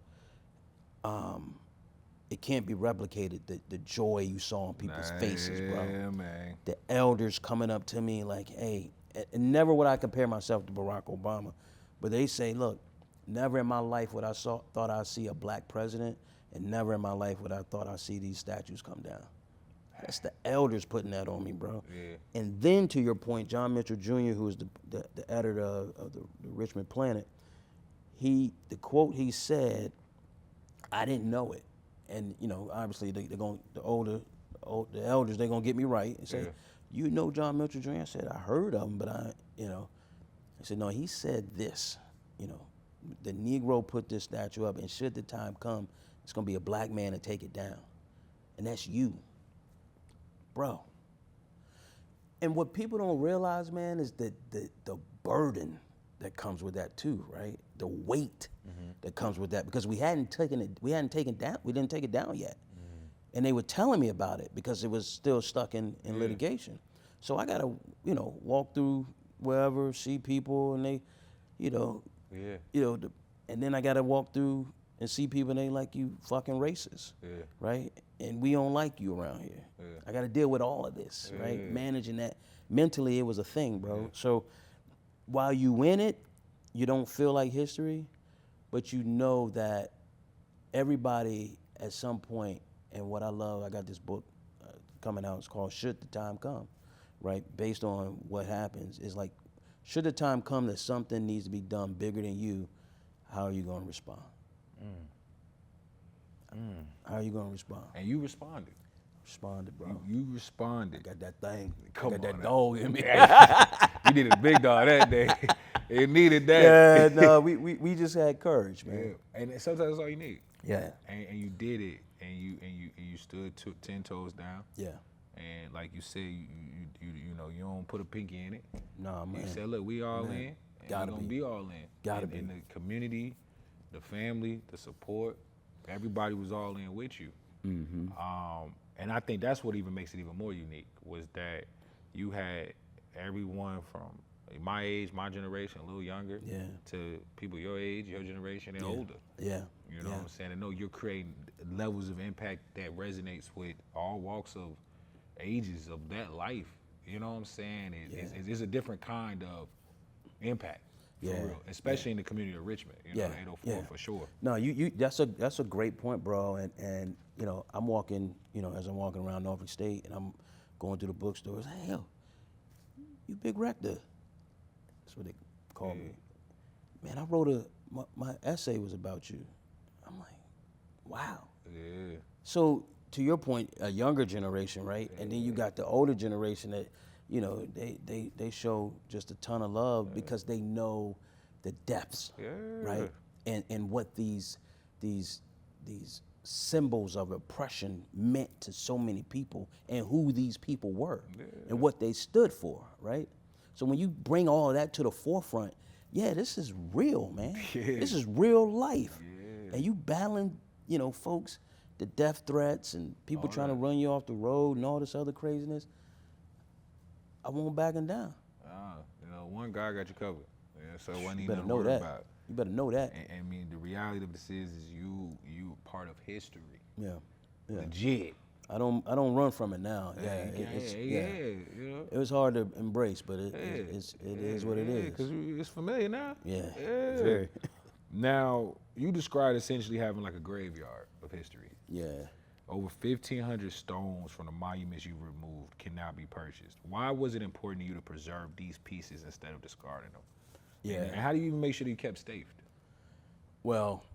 it can't be replicated. The joy you saw on people's faces, bro. Yeah, man. The elders coming up to me like, hey, and never would I compare myself to Barack Obama, but they say, look, never in my life would I thought I'd see a black president, and never in my life would I thought I'd see these statues come down. That's the elders putting that on me, bro. Yeah. And then to your point, John Mitchell Jr., who is the editor of the Richmond Planet, the quote he said, I didn't know it. And, obviously they're going, the elders, they're going to get me right and say, you know John Mitchell Jr.? I said, I heard of him, but I said, no, he said this, the Negro put this statue up, and should the time come, it's going to be a black man to take it down. And that's you. Bro. And what people don't realize, man, is that the burden that comes with that too, right? The weight that comes with that, because we didn't take it down yet. And they were telling me about it because it was still stuck in litigation. So I gotta, walk through wherever, see people, and they, and then I gotta walk through and see people and they like, you fucking racist, right? And we don't like you around here. I got to deal with all of this, right? Managing that. Mentally, it was a thing, bro. So while you in it, you don't feel like history, but you know that everybody at some point, and what I love, I got this book coming out, it's called Should the Time Come, right? Based on what happens, is like, should the time come that something needs to be done bigger than you, how are you going to respond? How are you gonna respond? And you responded. Responded, bro. You responded. I got that thing. Come I got on that now. dog in me. You needed a big dog that day. It needed that. Yeah, no, we just had courage, man. Yeah. And sometimes that's all you need. Yeah. And you did it, and you stood 10 toes down. Yeah. And like you said, you don't put a pinky in it. No, man. You said, look, we all in. And Gotta we're gonna be all in. Gotta be. In the community, the family, the support. Everybody was all in with you. Mm-hmm. And I think that's what even makes it even more unique, was that you had everyone from my age, my generation, a little younger, to people your age, your generation, and older. Yeah. You know what I'm saying? I know you're creating levels of impact that resonates with all walks of ages of that life. You know what I'm saying? It's a different kind of impact. For real, especially in the community of Richmond, 804 for sure. No, that's a great point, bro. And I'm walking, as I'm walking around Norfolk State, and I'm going through the bookstores. Hey, yo, you big rector? That's what they call me. Man, I wrote my essay was about you. I'm like, wow. Yeah. So to your point, a younger generation, right? And then you got the older generation that, you know, they show just a ton of love because they know the depths, right? And what these symbols of oppression meant to so many people and who these people were and what they stood for, right? So when you bring all of that to the forefront, yeah, this is real, man. This is real life. And you battling, you know, folks, the death threats and people trying to run you off the road and all this other craziness. I won't backing down. You know, one guy got you covered. Yeah, so what You you better to know worry that. about. You better know that. And I mean, the reality of this is you part of history. Yeah. Legit. I don't run from it now. Yeah, You know. It was hard to embrace, but it is what it is. Because it's familiar now. Yeah. Very. Now, you described essentially having like a graveyard of history. Yeah. Over 1,500 stones from the monuments you removed can now be purchased. Why was it important to you to preserve these pieces instead of discarding them? Yeah. And how do you even make sure that you kept safety? Well,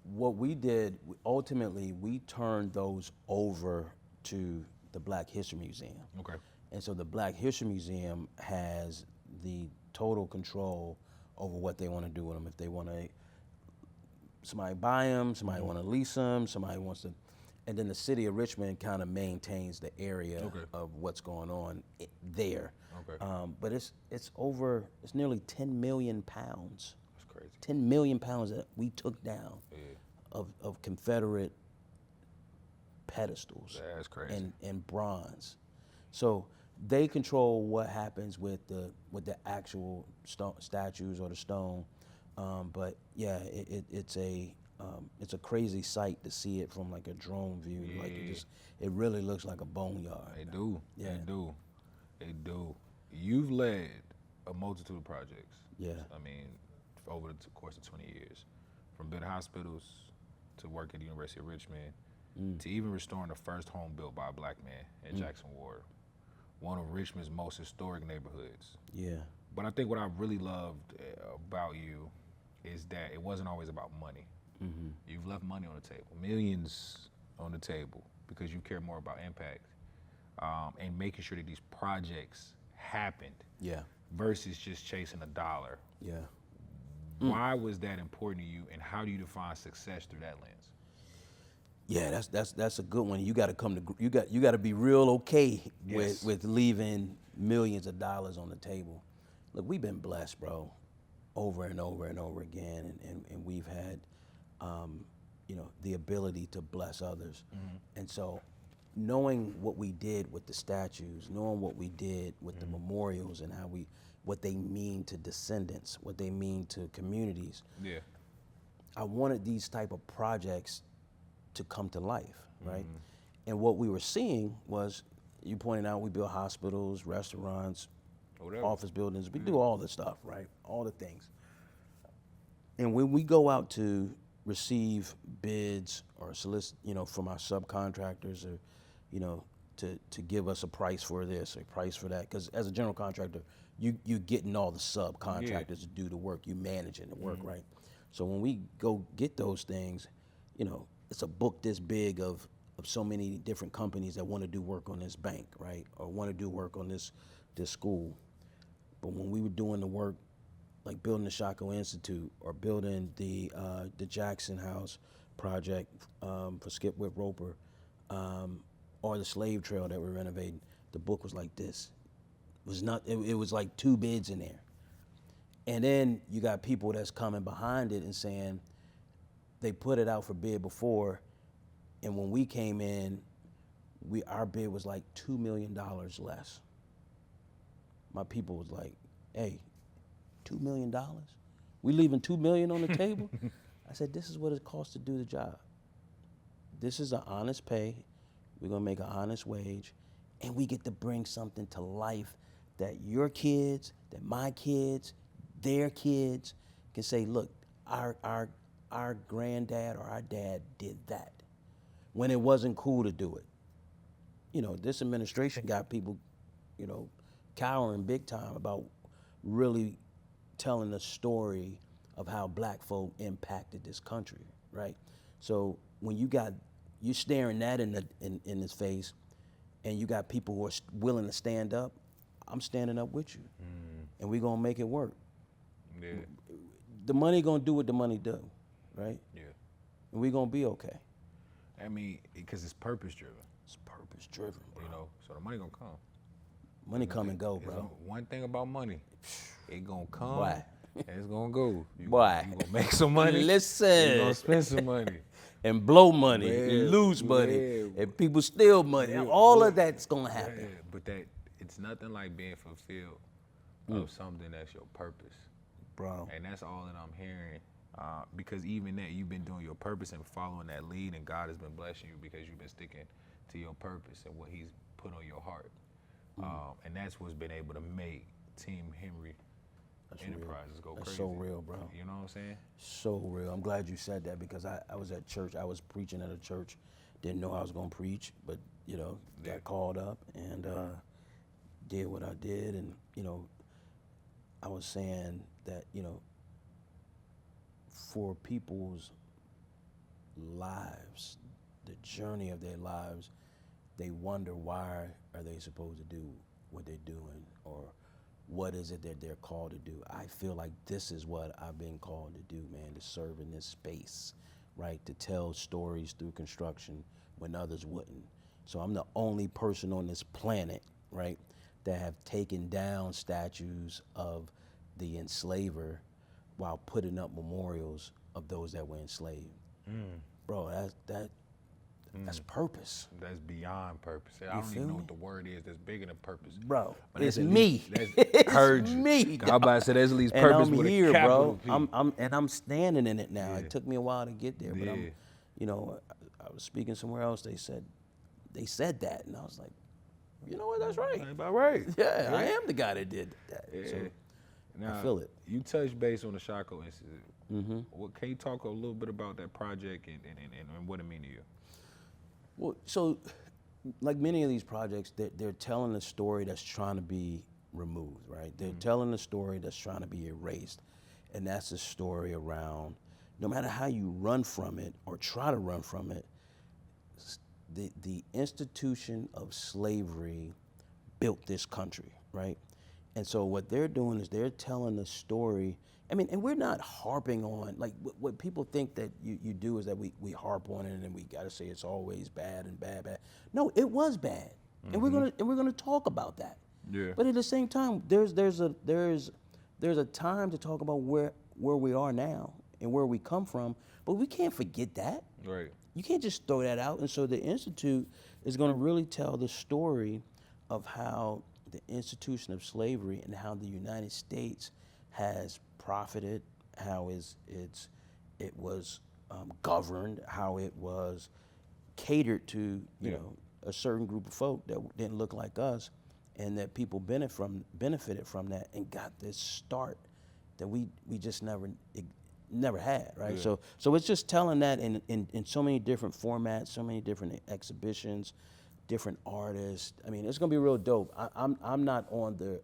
what we did, ultimately, we turned those over to the Black History Museum. Okay. And so the Black History Museum has the total control over what they want to do with them. If they want to, somebody buy them, somebody want to lease them, somebody wants to, and then the city of Richmond kind of maintains the area of what's going on there. Okay. But it's nearly 10 million pounds. That's crazy. 10 million pounds that we took down of Confederate pedestals. That's crazy. And bronze. So they control what happens with the actual statues or the stone. But yeah, it's a crazy sight to see it from like a drone view. Yeah. Like it really looks like a boneyard. They do. Yeah. They do. You've led a multitude of projects. Yeah. I mean, over the course of 20 years, from building hospitals to work at the University of Richmond, to even restoring the first home built by a Black man in Jackson Ward, one of Richmond's most historic neighborhoods. Yeah. But I think what I really loved about you is that it wasn't always about money. Mm-hmm. You've left money on the table, millions on the table, because you care more about impact and making sure that these projects happened Yeah. versus just chasing a dollar. Yeah. Why was that important to you, and how do you define success through that lens? Yeah, that's a good one. You got to you got to be real okay Yes. with leaving millions of dollars on the table. Look, we've been blessed, bro, over and over and over again, and we've had, you know, the ability to bless others. And so, knowing what we did with the statues, knowing what we did with the memorials, and what they mean to descendants, what they mean to communities. Yeah. I wanted these type of projects to come to life, right? And what we were seeing was, you pointed out, we build hospitals, restaurants, office buildings. We do all the stuff, right? All the things. And when we go out to receive bids or solicit, you know, from our subcontractors, or, you know, to give us a price for this or a price for that, because as a general contractor, you're getting all the subcontractors to do the work, you managing the work, right? So when we go get those things, you know, it's a book this big of so many different companies that want to do work on this bank, right? Or want to do work on this school. But when we were doing the work, like building the Shockoe Institute or building the Jackson House project for Skip Whip Roper, or the Slave Trail that we're renovating, the book was like this. It was like 2 bids in there. And then you got people that's coming behind it and saying, they put it out for bid before, and when we came in, our bid was like $2 million less. My people was like, hey, $2 million? We leaving $2 million on the table? I said, this is what it costs to do the job. This is an honest pay. We're gonna make an honest wage, and we get to bring something to life that your kids, that my kids, their kids can say, look, our granddad or our dad did that when it wasn't cool to do it. You know, this administration got people, you know, cowering big time about really telling the story of how Black folk impacted this country, right? So when you're staring that in his face, and you got people who are willing to stand up, I'm standing up with you, and we're gonna make it work. Yeah. The money gonna do what the money do, right? Yeah. And we gonna be okay. I mean, because it's purpose driven. It's purpose driven, bro. You know, so the money gonna come. Money come and go, It's bro. one thing about money, it gonna come. Why? And it's gonna go. Why? You gonna make some money. Listen. You gonna spend some money. And blow money, Yeah, and lose money, yeah. and people steal money. Yeah, All well, of that's gonna happen. Yeah, but it's nothing like being fulfilled of something that's your purpose, Bro. and that's all that I'm hearing. Because even that, you've been doing your purpose and following that lead, and God has been blessing you because you've been sticking to your purpose and what He's put on your heart. And that's what's been able to make Team Henry Enterprises go That's crazy. so real, bro. You know what I'm saying? So real. I'm glad you said that because I was at church. I was preaching at a church. Didn't know I was gonna preach, but got called up and did what I did. And I was saying that for people's lives, the journey of their lives, they wonder why are they supposed to do what they're doing, or what is it that they're called to do. I feel like this is what I've been called to do, man, to serve in this space, right? To tell stories through construction when others wouldn't. So I'm the only person on this planet, right, that have taken down statues of the enslaver while putting up memorials of those that were enslaved. Bro, that's purpose. That's beyond purpose. I don't feel even know me? what the word is that's bigger than purpose. Bro, But it's that's at me. least- It's heard you. me. I'm about to say that's at least And purpose I'm with here, a capital bro. P. I'm standing in it now. Yeah. It took me a while to get there, but Yeah. I was speaking somewhere else. They said that, and I was like, you know what? That's right. Ain't about right. Yeah, I am the guy that did that. Yeah. So Now, I feel it. You touched base on the Shako Institute. What can you talk a little bit about that project and what it mean to you? Well, so like many of these projects, they're telling a story that's trying to be removed, right? They're telling a story that's trying to be erased. And that's a story around, no matter how you run from it or try to run from it, the institution of slavery built this country, right? And so what they're doing is they're telling the story. I mean, and we're not harping on, like what people think that you do is that we harp on it and we gotta say it's always bad and bad. No, it was bad. And we're gonna talk about that. Yeah. But at the same time, there's a time to talk about where we are now and where we come from, but we can't forget that. Right. You can't just throw that out. And so the Institute is going to really tell the story of how the institution of slavery and how the United States has profited, how it was governed, how it was catered to, you know, a certain group of folk that didn't look like us, and that people benefited from that and got this start that we just never had, right? Yeah. So it's just telling that in so many different formats, so many different exhibitions, different artists. I mean, it's gonna be real dope. I'm not on the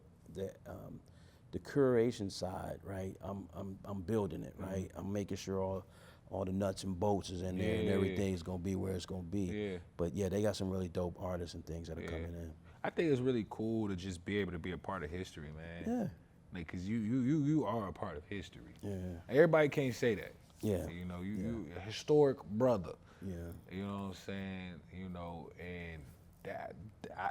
curation side, right? I'm building it, right? I'm making sure all the nuts and bolts is in there and everything is gonna be where it's gonna be. Yeah. But yeah, they got some really dope artists and things that are coming in. I think it's really cool to just be able to be a part of history, man. Yeah. Like, cause you are a part of history. Yeah. Everybody can't say that. Yeah. You know, you a historic brother. Yeah. You know what I'm saying? You know, and that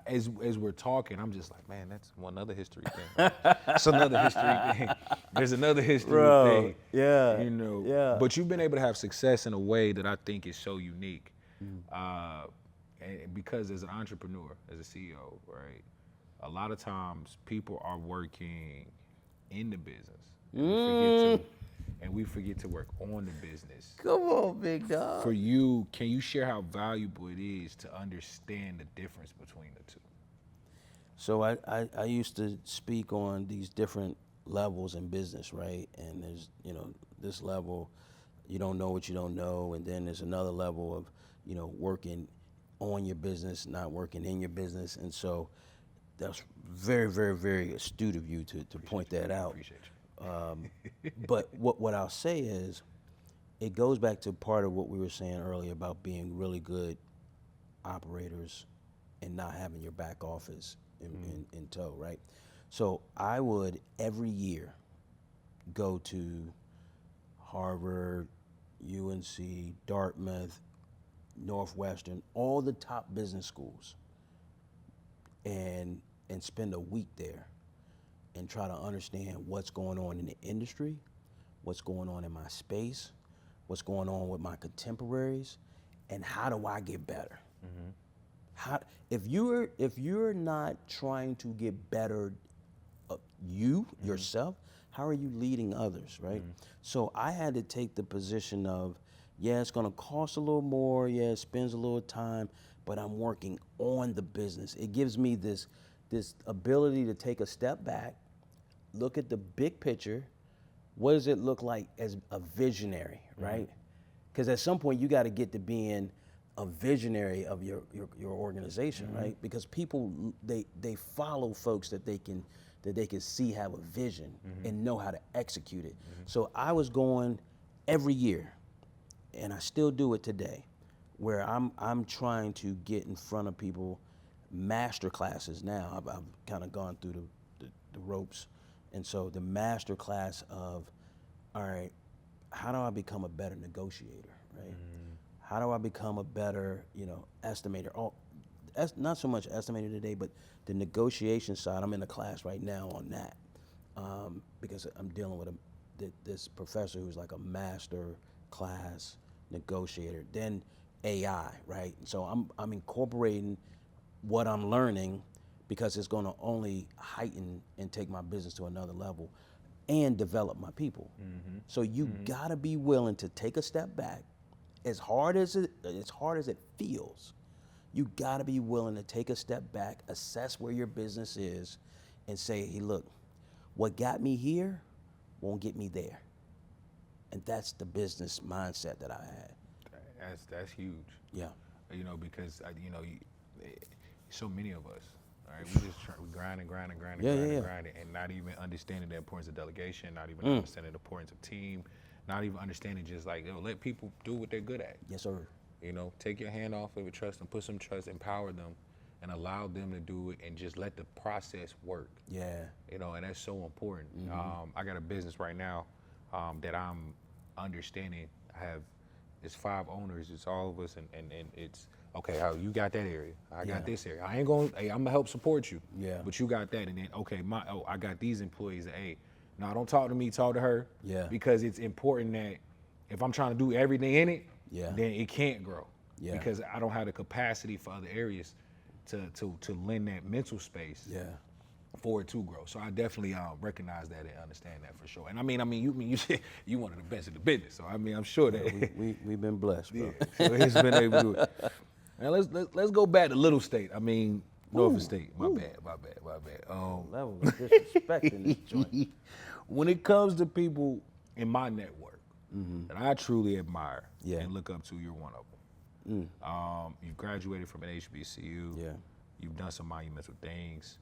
as we're talking, I'm just like, man, that's one other history thing. That's another history thing. There's another history thing. Yeah. You know. Yeah. But you've been able to have success in a way that I think is so unique. And because as an entrepreneur, as a CEO, right, a lot of times people are working in the business. And we forget to work on the business. Come on, big dog. For you, can you share how valuable it is to understand the difference between the two? So I used to speak on these different levels in business, right? And there's, you know, this level, you don't know what you don't know. And then there's another level of, you know, working on your business, not working in your business. And so that's very, very, very astute of you to point that out. Appreciate you. But what I'll say is, it goes back to part of what we were saying earlier about being really good operators and not having your back office in tow, right? So I would every year go to Harvard, UNC, Dartmouth, Northwestern, all the top business schools, and spend a week there and try to understand what's going on in the industry, what's going on in my space, what's going on with my contemporaries, and how do I get better? How, if you're not trying to get better, yourself, how are you leading others, right? So I had to take the position of, yeah, it's gonna cost a little more, yeah, it spends a little time, but I'm working on the business. It gives me this ability to take a step back, look at the big picture. What does it look like as a visionary, right? Because at some point you got to get to being a visionary of your organization, right? Because people they follow folks that they can see have a vision and know how to execute it. So I was going every year, and I still do it today, where I'm trying to get in front of people, master classes now. I've kind of gone through the ropes. And so the master class of, all right, how do I become a better negotiator, right? How do I become a better, estimator? Not so much estimator today, but the negotiation side. I'm in a class right now on that because I'm dealing with this professor who's like a master class negotiator. Then AI, right? So I'm incorporating what I'm learning because it's going to only heighten and take my business to another level and develop my people. So you gotta be willing to take a step back, as hard as it feels. You gotta be willing to take a step back, assess where your business is, and say, hey, look, what got me here won't get me there. And that's the business mindset that I had. That's huge. Yeah. Because so many of us, all right, we grind and not even understanding the importance of delegation, not even understanding the importance of team, not even understanding just like, let people do what they're good at. Yes, sir. Take your hand off of it, trust them, put some trust, empower them, and allow them to do it, and just let the process work. Yeah. And that's so important. I got a business right now that I'm understanding. It's 5 owners, it's all of us, and it's, okay, how you got that area, I got this area. I'm gonna help support you. Yeah. But you got that, and then I got these employees. Hey, no, don't talk to me, talk to her. Yeah. Because it's important that if I'm trying to do everything in it, Yeah. then it can't grow. Yeah. Because I don't have the capacity for other areas to lend that mental space. Yeah. For it to grow. So I definitely recognize that and understand that for sure. And I mean you said you one of the best in the business. So I mean I'm sure that we've been blessed, bro. Yeah, so he's been able to do it. Now let's go back to Little State. I mean Norfolk State. My bad. Level of disrespect in this joint. When it comes to people in my network that I truly admire and look up to, you're one of them. You graduated from an HBCU. Yeah. You've done some monumental things.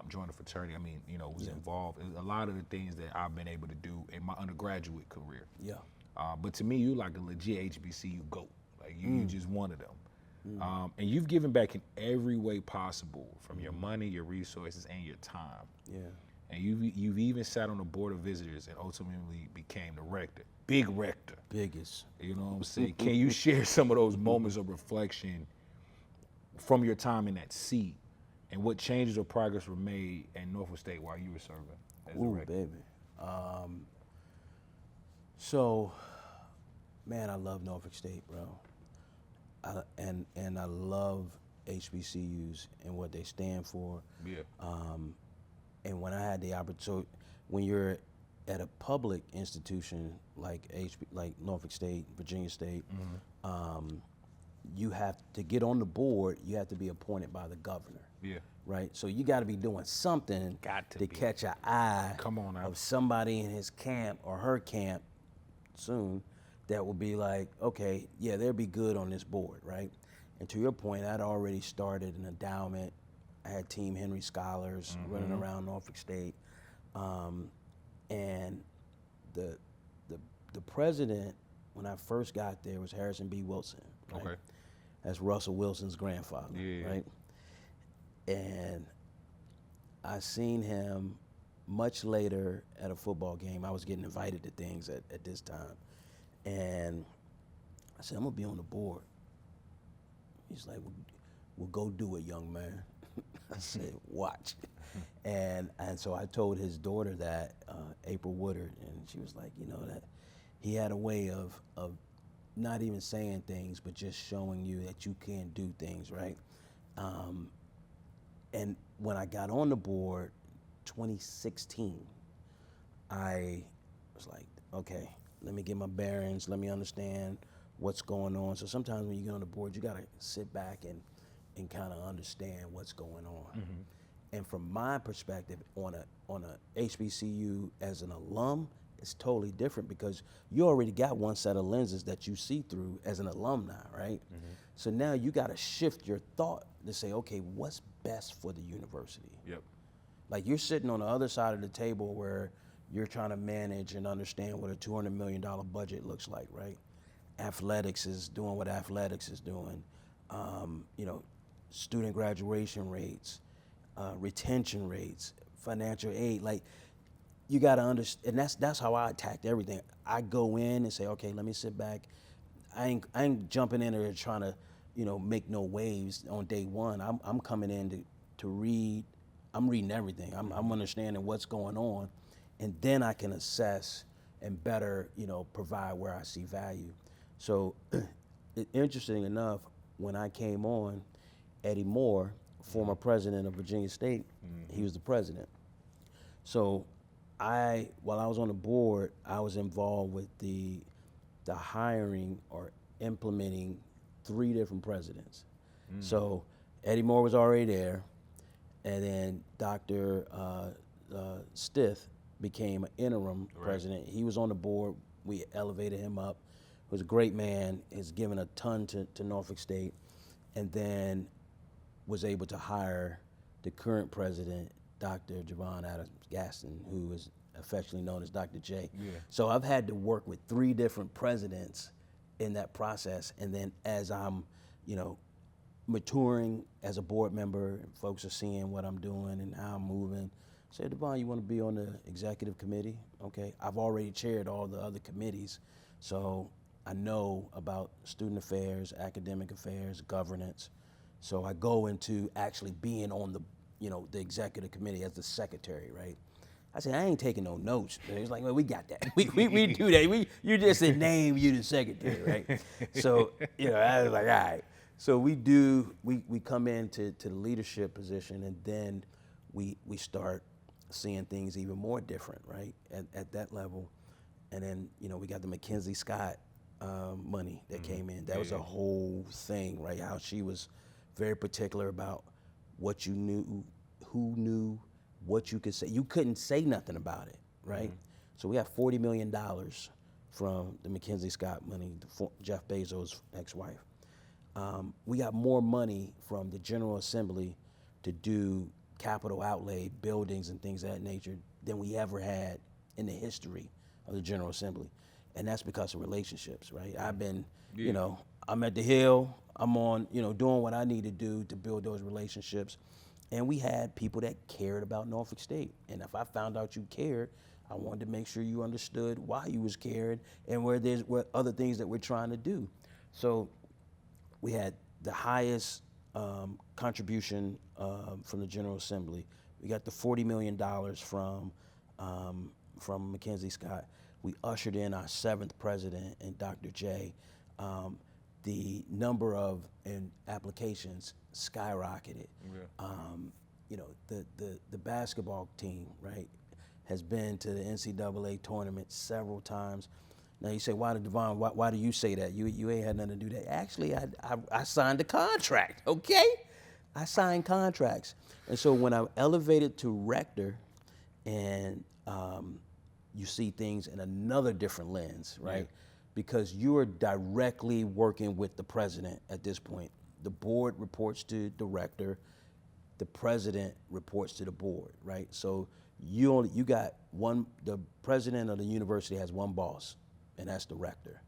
Joined a fraternity. I mean, was involved in a lot of the things that I've been able to do in my undergraduate career. Yeah. But to me, you like a legit HBCU GOAT. Like you just one of them. And you've given back in every way possible, from your money, your resources, and your time. Yeah. And you've even sat on the board of visitors and ultimately became the rector. Big rector. Biggest. You know what I'm saying? Can you share some of those moments of reflection from your time in that seat, and what changes or progress were made at Norfolk State while you were serving as a rector? Baby. So, man, I love Norfolk State, bro. And I love HBCUs and what they stand for. Yeah. And when I had the opportunity, when you're at a public institution like Norfolk State, Virginia State, you have to get on the board. You have to be appointed by the governor. Yeah. Right. So you got to be doing something to catch an eye of somebody in his camp or her camp soon that will be like, okay, yeah, they'll be good on this board, right? And to your point, I'd already started an endowment. I had Team Henry scholars running around Norfolk State, and the president when I first got there was Harrison B. Wilson. Right? Okay. That's Russell Wilson's grandfather, Yeah. right? And I seen him much later at a football game. I was getting invited to things at this time. And I said, I'm gonna be on the board. He's like, well, go do it, young man. I said, watch. And so I told his daughter that, April Woodard, and she was like, that he had a way of not even saying things, but just showing you that you can do things, right? And when I got on the board, 2016, I was like, okay, let me get my bearings, let me understand what's going on. So sometimes when you get on the board, you gotta sit back and kind of understand what's going on. Mm-hmm. And from my perspective, on a HBCU as an alum, it's totally different because you already got one set of lenses that you see through as an alumni, right? Mm-hmm. So now you got to shift your thought to say, okay, what's best for the university? Yep. Like you're sitting on the other side of the table where you're trying to manage and understand what a $200 million budget looks like, right? Athletics is doing what athletics is doing. Student graduation rates, retention rates, financial aid. Like you got to understand, and that's how I attacked everything. I go in and say, okay, let me sit back. I ain't jumping in there trying to, make no waves on day one. I'm coming in to read. I'm reading everything. I'm understanding what's going on, and then I can assess and better, provide where I see value. So, interesting enough, when I came on, Eddie Moore, former president of Virginia State, he was the president. So, while I was on the board, I was involved with the hiring or implementing 3 different presidents. So Eddie Moore was already there, and then Dr. Stith became an interim president. He was on the board. We elevated him up. He was a great man. He's given a ton to Norfolk State, and then was able to hire the current president, Dr. Devon Gaston, who is affectionately known as Dr. J. Yeah. So I've had to work with 3 different presidents in that process, and then as I'm, maturing as a board member, and folks are seeing what I'm doing and how I'm moving, say, Devon, you want to be on the executive committee? Okay, I've already chaired all the other committees, so I know about student affairs, academic affairs, governance. So I go into actually being on the executive committee as the secretary, right? I said, I ain't taking no notes. He's like, well, we got that. We do that. You just said name you the secretary, right? So, I was like, all right. So we come into the leadership position, and then we start seeing things even more different, right? At that level. And then, we got the Mackenzie Scott money that came in. That was a whole thing, right? How she was very particular about what you knew, who knew, what you could say. You couldn't say nothing about it, right? So we have $40 million from the Mackenzie Scott money, Jeff Bezos' ex-wife. We got more money from the General Assembly to do capital outlay, buildings and things of that nature than we ever had in the history of the General Assembly. And that's because of relationships, right? I've been, I'm at the Hill, I'm on, doing what I need to do to build those relationships. And we had people that cared about Norfolk State. And if I found out you cared, I wanted to make sure you understood why you was cared and where other things that we're trying to do. So we had the highest contribution from the General Assembly. We got the $40 million from Mackenzie Scott. We ushered in our 7th president and Dr. J. The number of applications skyrocketed. Yeah. The basketball team, right, has been to the NCAA tournament several times. Now you say, why do you say that? You ain't had nothing to do that. Actually, I signed a contract, okay? I signed contracts. And so when I elevated to rector, and you see things in another different lens, right? Yeah. Because you are directly working with the president at this point. The board reports to the rector, the president reports to the board, right? So you got the president of the university has one boss, and that's the rector.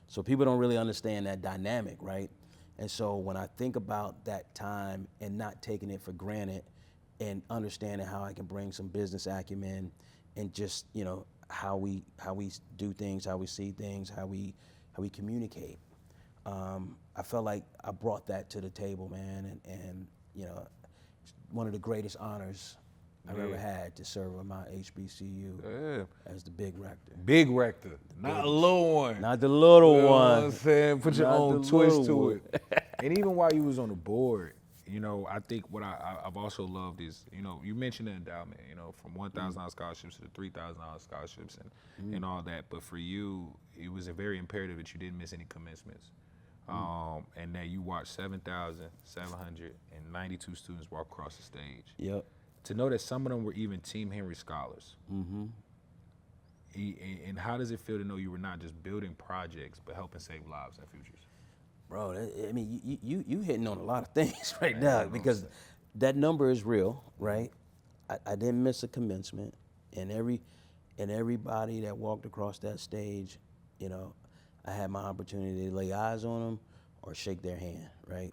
So people don't really understand that dynamic, right? And so when I think about that time and not taking it for granted and understanding how I can bring some business acumen and just, how we do things, how we see things, how we communicate. I felt like I brought that to the table, man, and one of the greatest honors I've ever had to serve on my HBCU as the big rector. Big rector, not a little one. Not the little You know one. what I'm saying? Put your Not own the twist little to one. it. And even while you was on the board, I think what I've also loved is, you mentioned the endowment, from $1,000 scholarships to the $3,000 scholarships and all that. But for you, it was a very imperative that you didn't miss any commencements. And that you watched 7,792 students walk across the stage. Yep. To know that some of them were even Team Henry scholars. Mm-hmm. And how does it feel to know you were not just building projects, but helping save lives and futures? Bro, I mean, you hitting on a lot of things right now, because that number is real, right? I didn't miss a commencement, and everybody that walked across that stage, I had my opportunity to lay eyes on them or shake their hand, right?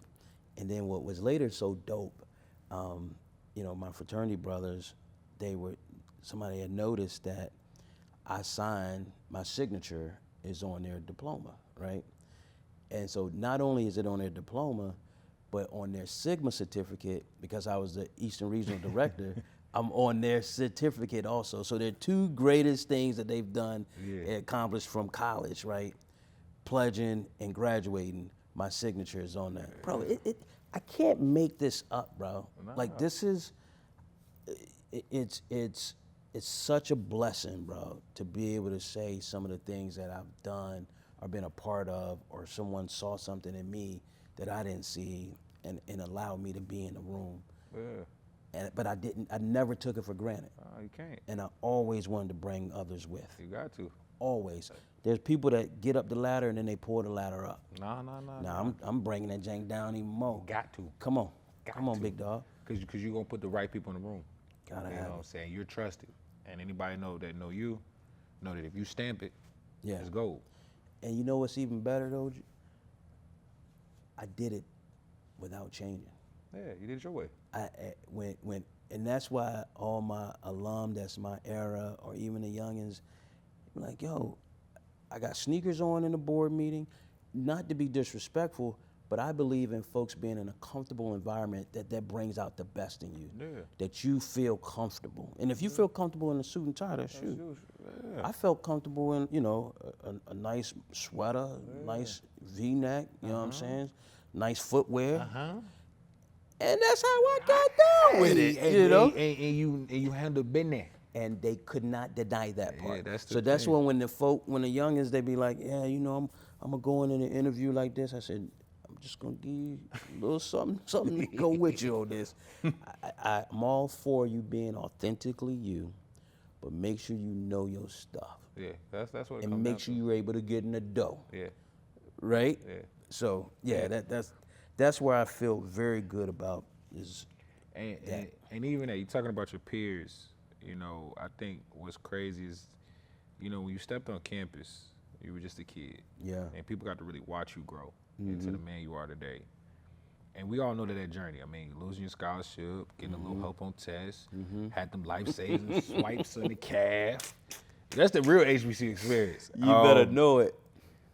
And then what was later so dope, my fraternity brothers, somebody had noticed that I signed, my signature is on their diploma, right? And so not only is it on their diploma, but on their Sigma certificate, because I was the Eastern Regional Director, I'm on their certificate also. So they're two greatest things that they've done and accomplished from college, right? Pledging and graduating, my signature is on there. Bro, I can't make this up, bro. No. Like, this is, it's such a blessing, bro, to be able to say some of the things that I've done or been a part of, or someone saw something in me that I didn't see and allowed me to be in the room. Yeah. But I never took it for granted. You can't. And I always wanted to bring others with. You got to. Always. There's people that get up the ladder and then they pull the ladder up. No. Now I'm bringing that jank down even more. Got to. Come on. Come on, to. big dog. Because you're going to put the right people in the room. Gotta You have know what I'm saying? You're trusted. And anybody know you, know that if you stamp it, Yeah. it's gold. And you know what's even better though? I did it without changing. Yeah, you did it your way. And that's why all my alum that's my era, or even the youngins, like, yo, I got sneakers on in the board meeting, not to be disrespectful, but I believe in folks being in a comfortable environment that brings out the best in you. Yeah. That you feel comfortable. And if you feel comfortable in a suit and tie, that's you. Yeah. I felt comfortable in, a nice sweater, nice V-neck, you know what I'm saying? Nice footwear. And that's how I got down with it, And you handled been there. And they could not deny that part. that's the So that's thing. when the youngins, they be like, yeah, I'm gonna go in an interview like this. I said, I'm just gonna give you a little something to go with you on this. I'm all for you being authentically you, but make sure you know your stuff. Yeah, that's what it comes And make down sure to. you're able to get in the dough. Yeah. Right? Yeah. So that's where I feel very good about is And even that, you're talking about your peers, I think what's crazy is, when you stepped on campus, you were just a kid. Yeah. And people got to really watch you grow into the man you are today. And we all know that journey. I mean, losing your scholarship, getting a little help on tests, had them life-saving swipes on the calf. That's the real HBCU experience. You better know it.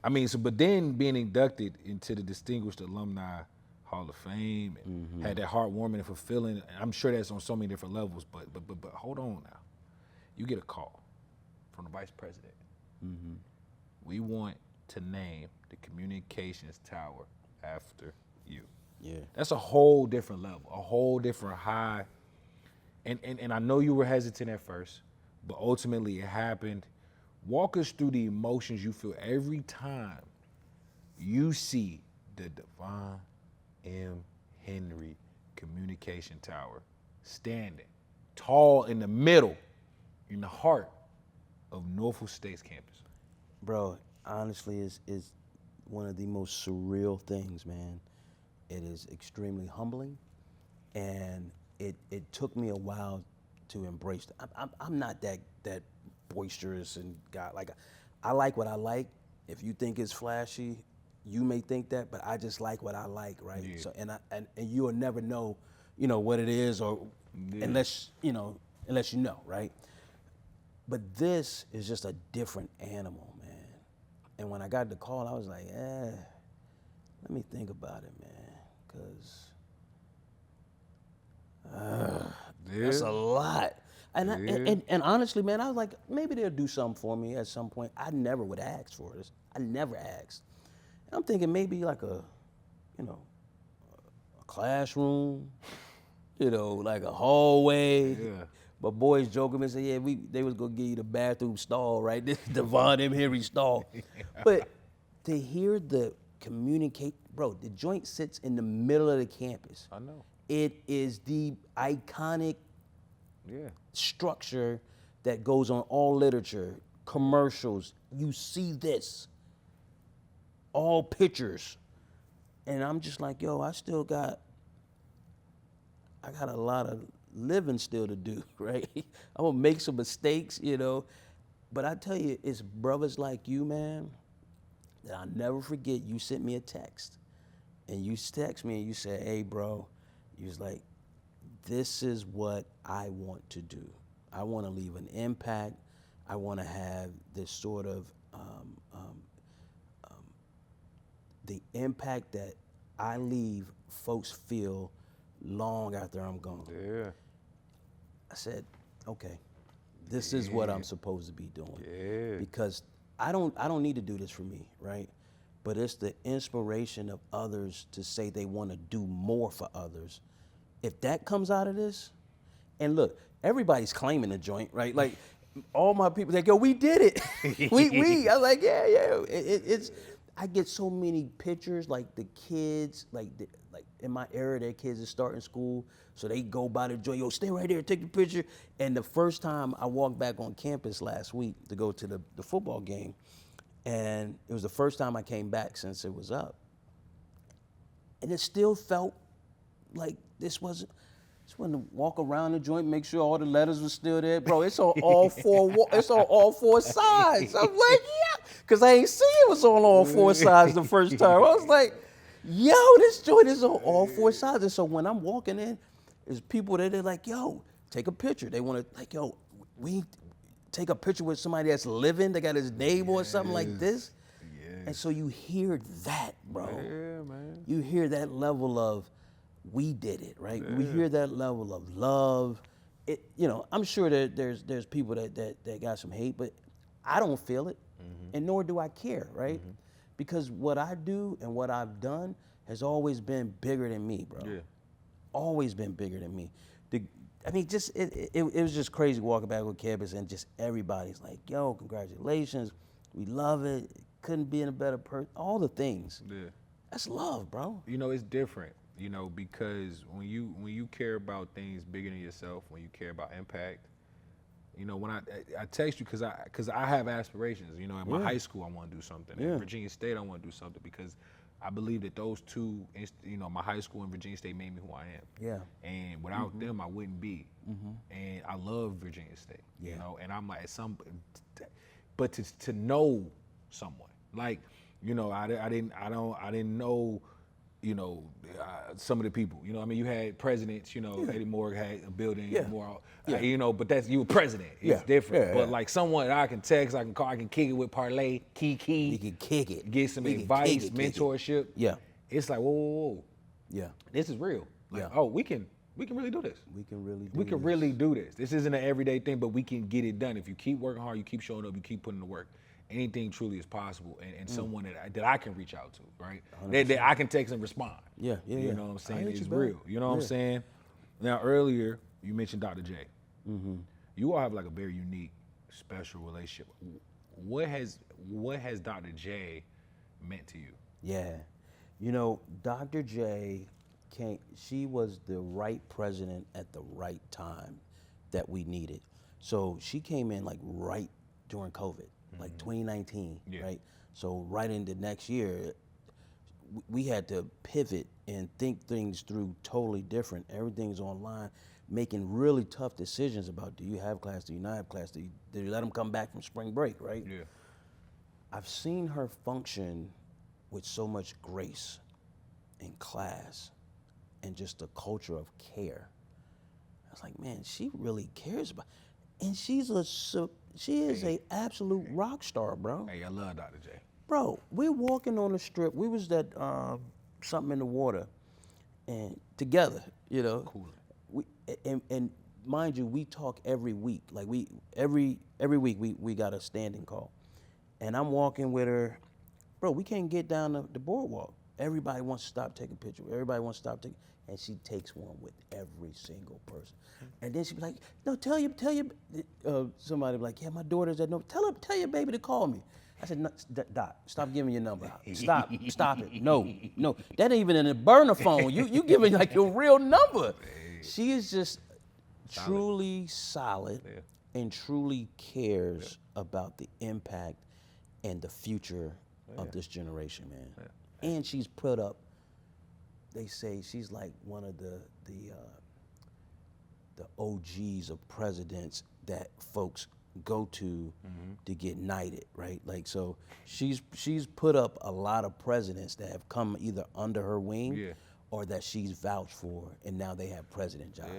I mean, but then being inducted into the Distinguished Alumni Hall of Fame and had that heartwarming and fulfilling. I'm sure that's on so many different levels, but hold on now. You get a call from the vice president. We want to name the communications tower after you. Yeah. That's a whole different level, a whole different high. And I know you were hesitant at first, but ultimately it happened. Walk us through the emotions you feel every time you see the Devon M. Henry Communication Tower standing tall in the middle, in the heart of Norfolk State's campus. Bro, honestly, is one of the most surreal things, man. It is extremely humbling, and it took me a while to embrace that. I'm not that boisterous and guy. Like, I like what I like. If you think it's flashy, you may think that, but I just like what I like, right? Yeah. So and you will never know, what it is, or unless you know, right? But this is just a different animal, man. And when I got the call, I was like, let me think about it, man, because that's a lot. And honestly, man, I was like, maybe they'll do something for me at some point. I never would ask for this. I never asked. And I'm thinking maybe like a classroom, like a hallway. Yeah. But boys joking and say, yeah, they was gonna give you the bathroom stall, right? This is Devon M. Henry stall. But to hear the communicate, bro, the joint sits in the middle of the campus. I know. It is the iconic structure that goes on all literature, commercials. You see this, all pictures. And I'm just like, yo, I got a lot of living still to do, right? I'm gonna make some mistakes, But I tell you, it's brothers like you, man, that I'll never forget. You sent me a text, and you text me and you said, hey, bro, you was like, this is what I want to do. I want to leave an impact. I want to have this sort of the impact that I leave, folks feel long after I'm gone. Yeah. I said, okay, this is what I'm supposed to be doing. Yeah. Because I don't need to do this for me, right? But it's the inspiration of others to say they want to do more for others. If that comes out of this, and look, everybody's claiming the joint, right? Like all my people, like, yo, we did it. I was like, yeah. It's I get so many pictures, like the kids, like in my era, their kids are starting school, so they go by the joint, yo, stay right there, take the picture. And the first time I walked back on campus last week to go to the football game, and it was the first time I came back since it was up. And it still felt like this wasn't, just wanted to walk around the joint, make sure all the letters were still there. Bro, it's on all four, it's on all four sides. I'm like, yeah, because I ain't see it was on all four sides the first time. I was like, yo, this joint is on all four sides. And so when I'm walking in, there's people that they're like, yo, take a picture. They want to, like, yo, we take a picture with somebody that's living, they got his name or something like this. And so you hear that, bro. Yeah, man. You hear that level of, we did it, right? We hear that level of love. I'm sure that there's people that got some hate, but I don't feel it, and nor do I care, right? Because what I do and what I've done has always been bigger than me, bro. Yeah. Always been bigger than me. It was just crazy walking back on campus and just everybody's like, yo, congratulations, we love it. Couldn't be in a better person. All the things. Yeah. That's love, bro. It's different. Because when you care about things bigger than yourself, when you care about impact, when I text you because I have aspirations. In my high school I want to do something. In Virginia State I want to do something because I believe that those two, my high school and Virginia State made me who I am. Yeah. And without them I wouldn't be. And I love Virginia State. And I'm like but to know someone like I didn't know. Some of the people, you had presidents, Eddie Moore had a building, but that's, you were president. It's different. But like someone that I can text, I can call, I can kick it with parlay, kiki. You can kick it. Get some advice, mentorship. Yeah. It's like, whoa. Yeah. This is real. Like, oh, we can really do this. We can really do this. This isn't an everyday thing, but we can get it done. If you keep working hard, you keep showing up, you keep putting in the work. Anything truly is possible, and someone that I can reach out to, right? That I can text and respond. Yeah. You know what I'm saying? It's real. You know what I'm saying? Now, earlier, you mentioned Dr. J. You all have like a very unique, special relationship. What has Dr. J meant to you? Yeah. Dr. J she was the right president at the right time that we needed. So she came in like right during COVID. Like 2019, right? So right into next year, we had to pivot and think things through totally different. Everything's online, making really tough decisions about, do you have class, do you not have class, do you let them come back from spring break, right? Yeah. I've seen her function with so much grace and class and just a culture of care. I was like, man, she really cares about, and she is a absolute rock star, bro. Hey, I love Dr. J. Bro, we're walking on the strip. We was at something in the water, and together, you know. Cool. And mind you, we talk every week. Like every week we got a standing call, and I'm walking with her. Bro, we can't get down the boardwalk. Everybody wants to stop taking pictures. Everybody wants to stop taking, and she takes one with every single person. And then she be like, no, tell your, somebody be like, yeah, my daughter's at no, tell your baby to call me. I said, no, Doc, stop giving your number out. Stop it. No. That ain't even in a burner phone. You giving like your real number. She is just truly solid and truly cares about the impact and the future of this generation, man. And she's put up, they say she's like one of the OGs of presidents that folks go to get knighted, right? Like, so she's put up a lot of presidents that have come either under her wing or that she's vouched for, and now they have president jobs.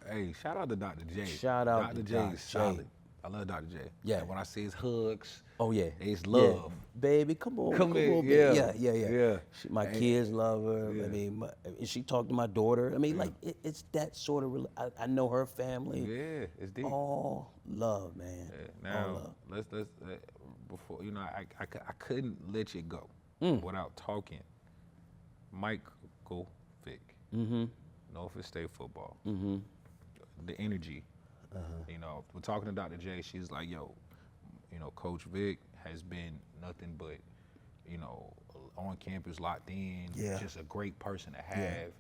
Hey, shout out to Dr. J. Shout out Dr. to J is solid. I love Dr. J. Yeah. When I see his hugs, oh yeah, it's love. Baby, come on, in, baby. yeah. Yeah. My kids love her. I mean, she talked to my daughter. I mean, like it's that sort of. I know her family. Yeah, it's deep. All love, man. Now all love. let's before I couldn't let you go without talking. Michael Vick, Norfolk State football. The energy. We're talking to Dr. J. She's like, yo, Coach Vick has been nothing but, on campus, locked in, just a great person to have.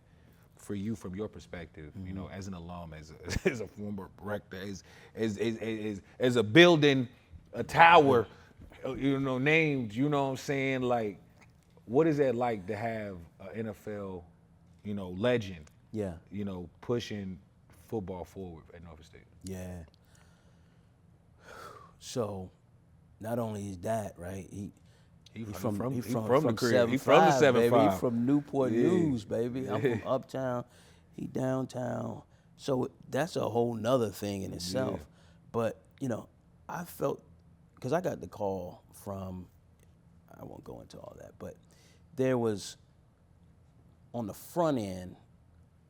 For you, from your perspective, as an alum, as a former rector, as a building, a tower, named, you know what I'm saying? Like, what is that like to have an NFL, legend, pushing football forward at Norfolk State? Yeah. So, not only is that, right? He from the crib. He from the 7-5, baby. He from Newport News, baby. I'm from Uptown. He downtown. So that's a whole nother thing in itself. But I felt, because I got the call from, I won't go into all that, but there was, on the front end,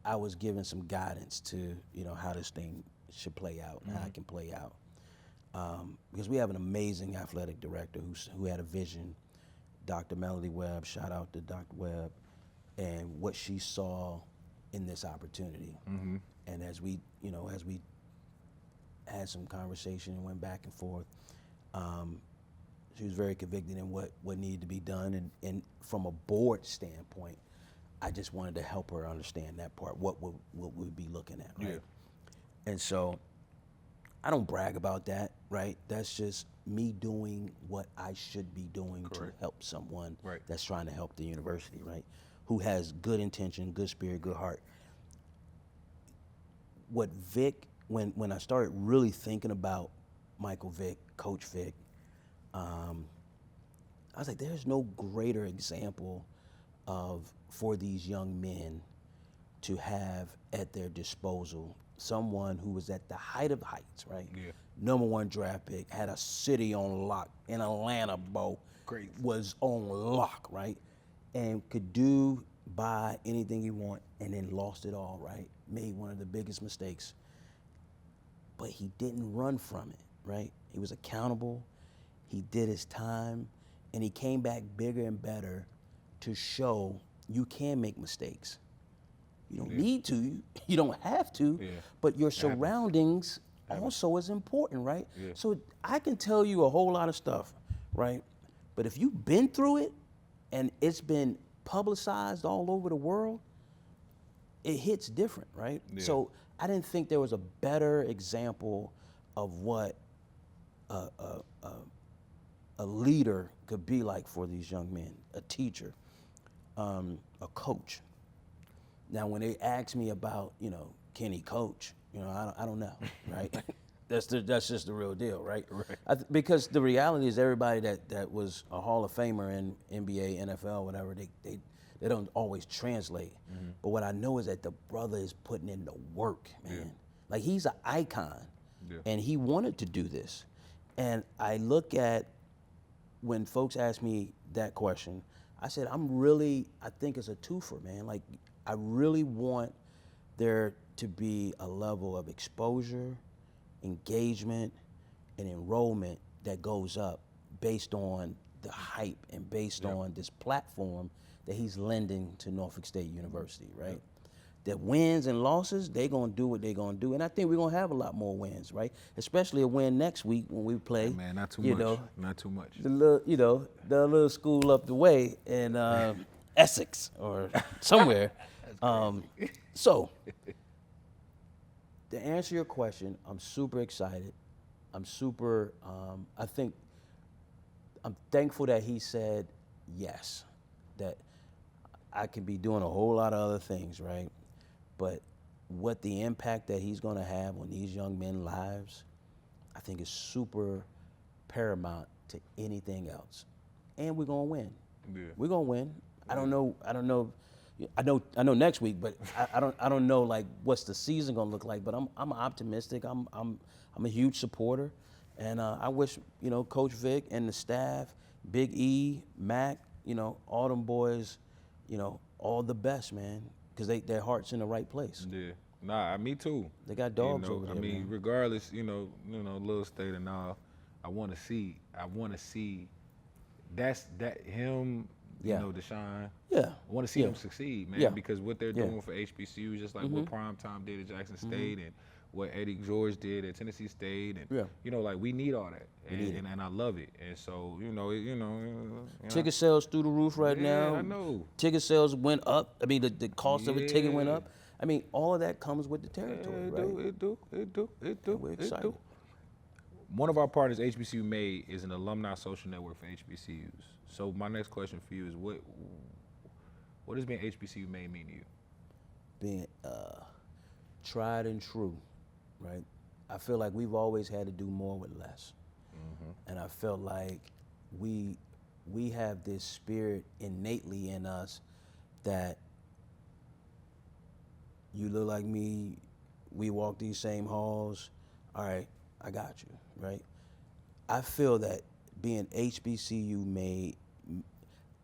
I was given some guidance to, how this thing should play out, and how it can play out. Because we have an amazing athletic director who had a vision, Dr. Melody Webb. Shout out to Dr. Webb, and what she saw in this opportunity. And as we had some conversation and went back and forth, she was very convicted in what needed to be done. And from a board standpoint, I just wanted to help her understand that part, what we'd be looking at, right? And so I don't brag about that, right? That's just me doing what I should be doing to help someone that's trying to help the university, right? Who has good intention, good spirit, good heart. What Vic, when I started really thinking about Michael Vick, Coach Vick, I was like, there's no greater example for these young men to have at their disposal someone who was at the height of heights, right? #1 draft pick, had a city on lock in Atlanta, Bo. Great. Was on lock, right? And could buy anything he want, and then lost it all, right? Made one of the biggest mistakes. But he didn't run from it, right? He was accountable, he did his time, and he came back bigger and better to show you can make mistakes. You don't need to, you don't have to, but your surroundings also is important, right? So I can tell you a whole lot of stuff, right? But if you've been through it and it's been publicized all over the world, it hits different, right? So I didn't think there was a better example of what a leader could be like for these young men, a teacher, a coach. Now, when they ask me about, can he coach? I don't know, right? That's just the real deal, right? Right. Because the reality is everybody that was a Hall of Famer in NBA, NFL, whatever, they don't always translate. But what I know is that the brother is putting in the work, man. Yeah. Like he's an icon, Yeah. and he wanted to do this. And I look at when folks ask me that question, I said I think it's a twofer, man. Like I really want there to be a level of exposure, engagement, and enrollment that goes up based on the hype and based on this platform that he's lending to Norfolk State University, right? That wins and losses, they gonna do what they gonna do, and I think we're gonna have a lot more wins, right? Especially a win next week when we play. Man, not too you much. know, Not too much. the little school up the way in Essex or somewhere. So, to answer your question, I'm super excited. I'm thankful that he said yes, that I could be doing a whole lot of other things, right? But what the impact that he's gonna have on these young men's lives, I think is super paramount to anything else. And we're gonna win. Yeah. We're gonna win. I don't know. I know next week, but I don't know like what's the season gonna look like. But I'm optimistic. I'm a huge supporter, and I wish Coach Vic and the staff, Big E, Mac, all them boys, all the best, man, because their heart's in the right place. Yeah. Nah, me too. They got dogs over there. I mean, man. regardless, little state and all, I want to see that him, Yeah. Deshaun. Yeah. I want to see them succeed, man, Yeah. because what they're doing for HBCUs, just like what Prime Time did at Jackson State and what Eddie George did at Tennessee State, and like we need all that, and I love it, and so Ticket sales through the roof right now. I know. Ticket sales went up. I mean, the cost of a ticket went up. I mean, all of that comes with the territory, right? It do. We're excited. One of our partners, HBCU Made, is an alumni social network for HBCUs. So my next question for you is, what does being HBCU Made mean to you? Being tried and true, right? I feel like we've always had to do more with less, and I felt like we have this spirit innately in us that you look like me, we walk these same halls, all right, I got you, right? I feel that being HBCU Made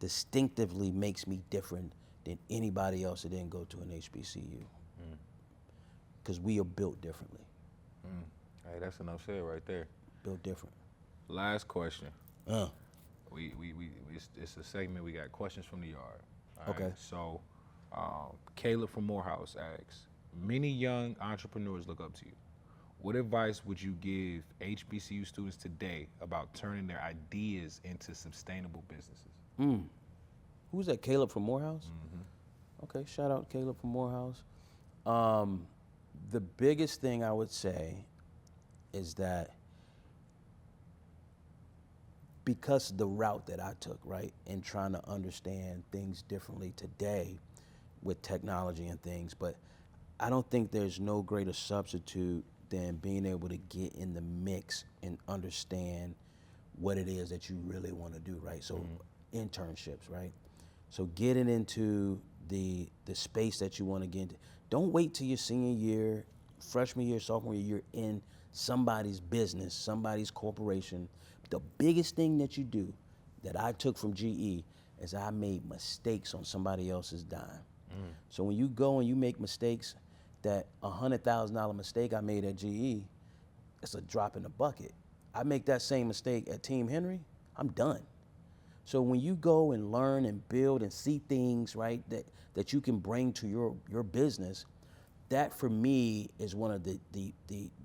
distinctively makes me different than anybody else that didn't go to an HBCU. Because we are built differently. Hey, that's enough said right there. Built different. Last question. It's a segment. We got questions from the yard. All right? Okay. So, Caleb from Morehouse asks, many young entrepreneurs look up to you. What advice would you give HBCU students today about turning their ideas into sustainable businesses? Who's that, Caleb from Morehouse? Okay, shout out Caleb from Morehouse. The biggest thing I would say is that because the route that I took, right, in trying to understand things differently today with technology and things, but I don't think there's no greater substitute than being able to get in the mix and understand what it is that you really want to do, right? So internships, right? So getting into the space that you want to get into. Don't wait till your senior year, freshman year, sophomore year, you're in somebody's business, somebody's corporation. The biggest thing that you do that I took from GE is I made mistakes on somebody else's dime. So when you go and you make mistakes, that $100,000 mistake I made at GE, it's a drop in the bucket. I make that same mistake at Team Henry, I'm done. So when you go and learn and build and see things, right, that you can bring to your business, that for me is one of the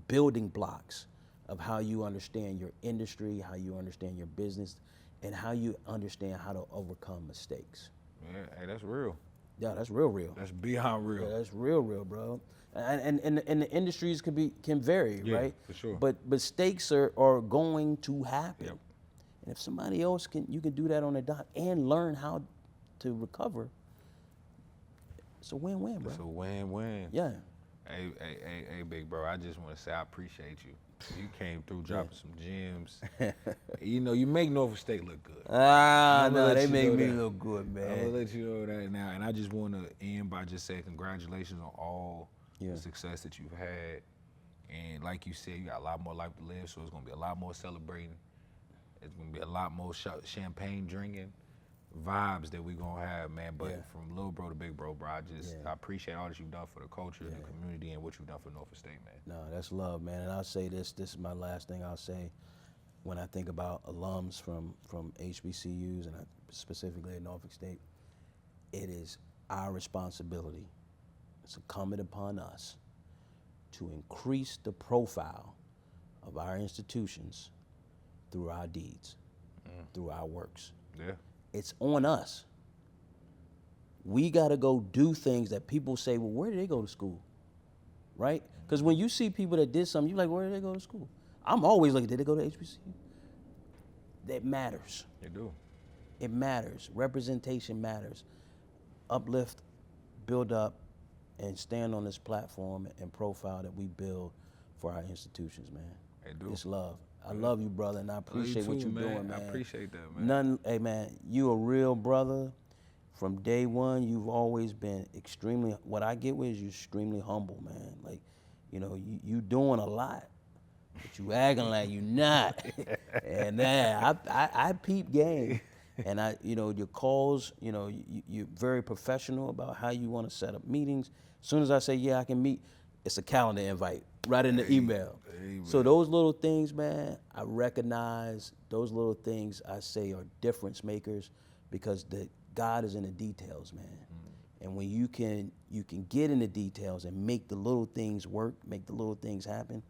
building blocks of how you understand your industry, how you understand your business, and how you understand how to overcome mistakes. Yeah, hey, that's real. Yeah, that's real. That's beyond real. Yeah, that's real, bro. And the industries can vary, Yeah, right? for sure. But mistakes are going to happen. Yep. And if somebody else you can do that on a dot and learn how to recover, it's a win-win, bro. It's a win-win. Yeah. Hey, big bro. I just want to say I appreciate you. You came through dropping some gems. You know, you make Norfolk State look good. No, they you make know me that. look good, man. I'm gonna let you know that now, and I just want to end by just saying congratulations on all the success that you've had. And like you said, you got a lot more life to live, so it's gonna be a lot more celebrating. It's gonna be a lot more champagne drinking vibes that we gonna have, man. But from little bro to big bro, I appreciate all that you've done for the culture and the community and what you've done for Norfolk State, man. No, that's love, man. And I'll say this is my last thing I'll say. When I think about alums from HBCUs and specifically at Norfolk State, it is our responsibility. It's incumbent upon us to increase the profile of our institutions through our deeds, through our works. Yeah. It's on us. We got to go do things that people say, well, where did they go to school? Right? Because when you see people that did something, you're like, where did they go to school? I'm always like, did they go to HBCU? That matters. They do. It matters. Representation matters. Uplift, build up, and stand on this platform and profile that we build for our institutions, man. They do. It's love. I love you, brother, and I appreciate what you're doing, man. I appreciate that, man. Hey, man, you a real brother. From day one, you've always been extremely, what I get with is you're extremely humble, man. Like, you know, you doing a lot, but you acting like you not. And man, I peep game. And your calls, you're very professional about how you want to set up meetings. As soon as I say, yeah, I can meet, it's a calendar invite right in the email. So those little things, man, I recognize those little things I say are difference makers because God is in the details, man. And when you can get in the details and make the little things work, make the little things happen,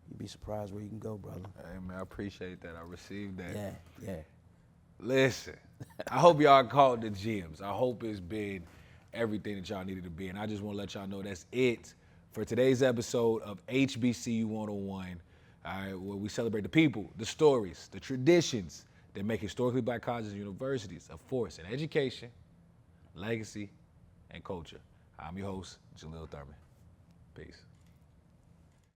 you'd be surprised where you can go, brother. Hey, man, I appreciate that. I received that. Yeah. Listen, I hope y'all caught the gems. I hope it's been everything that y'all needed to be. And I just want to let y'all know that's it for today's episode of HBCU 101, all right, where we celebrate the people, the stories, the traditions that make historically black colleges and universities a force in education, legacy, and culture. I'm your host, Jalil Thurman. Peace.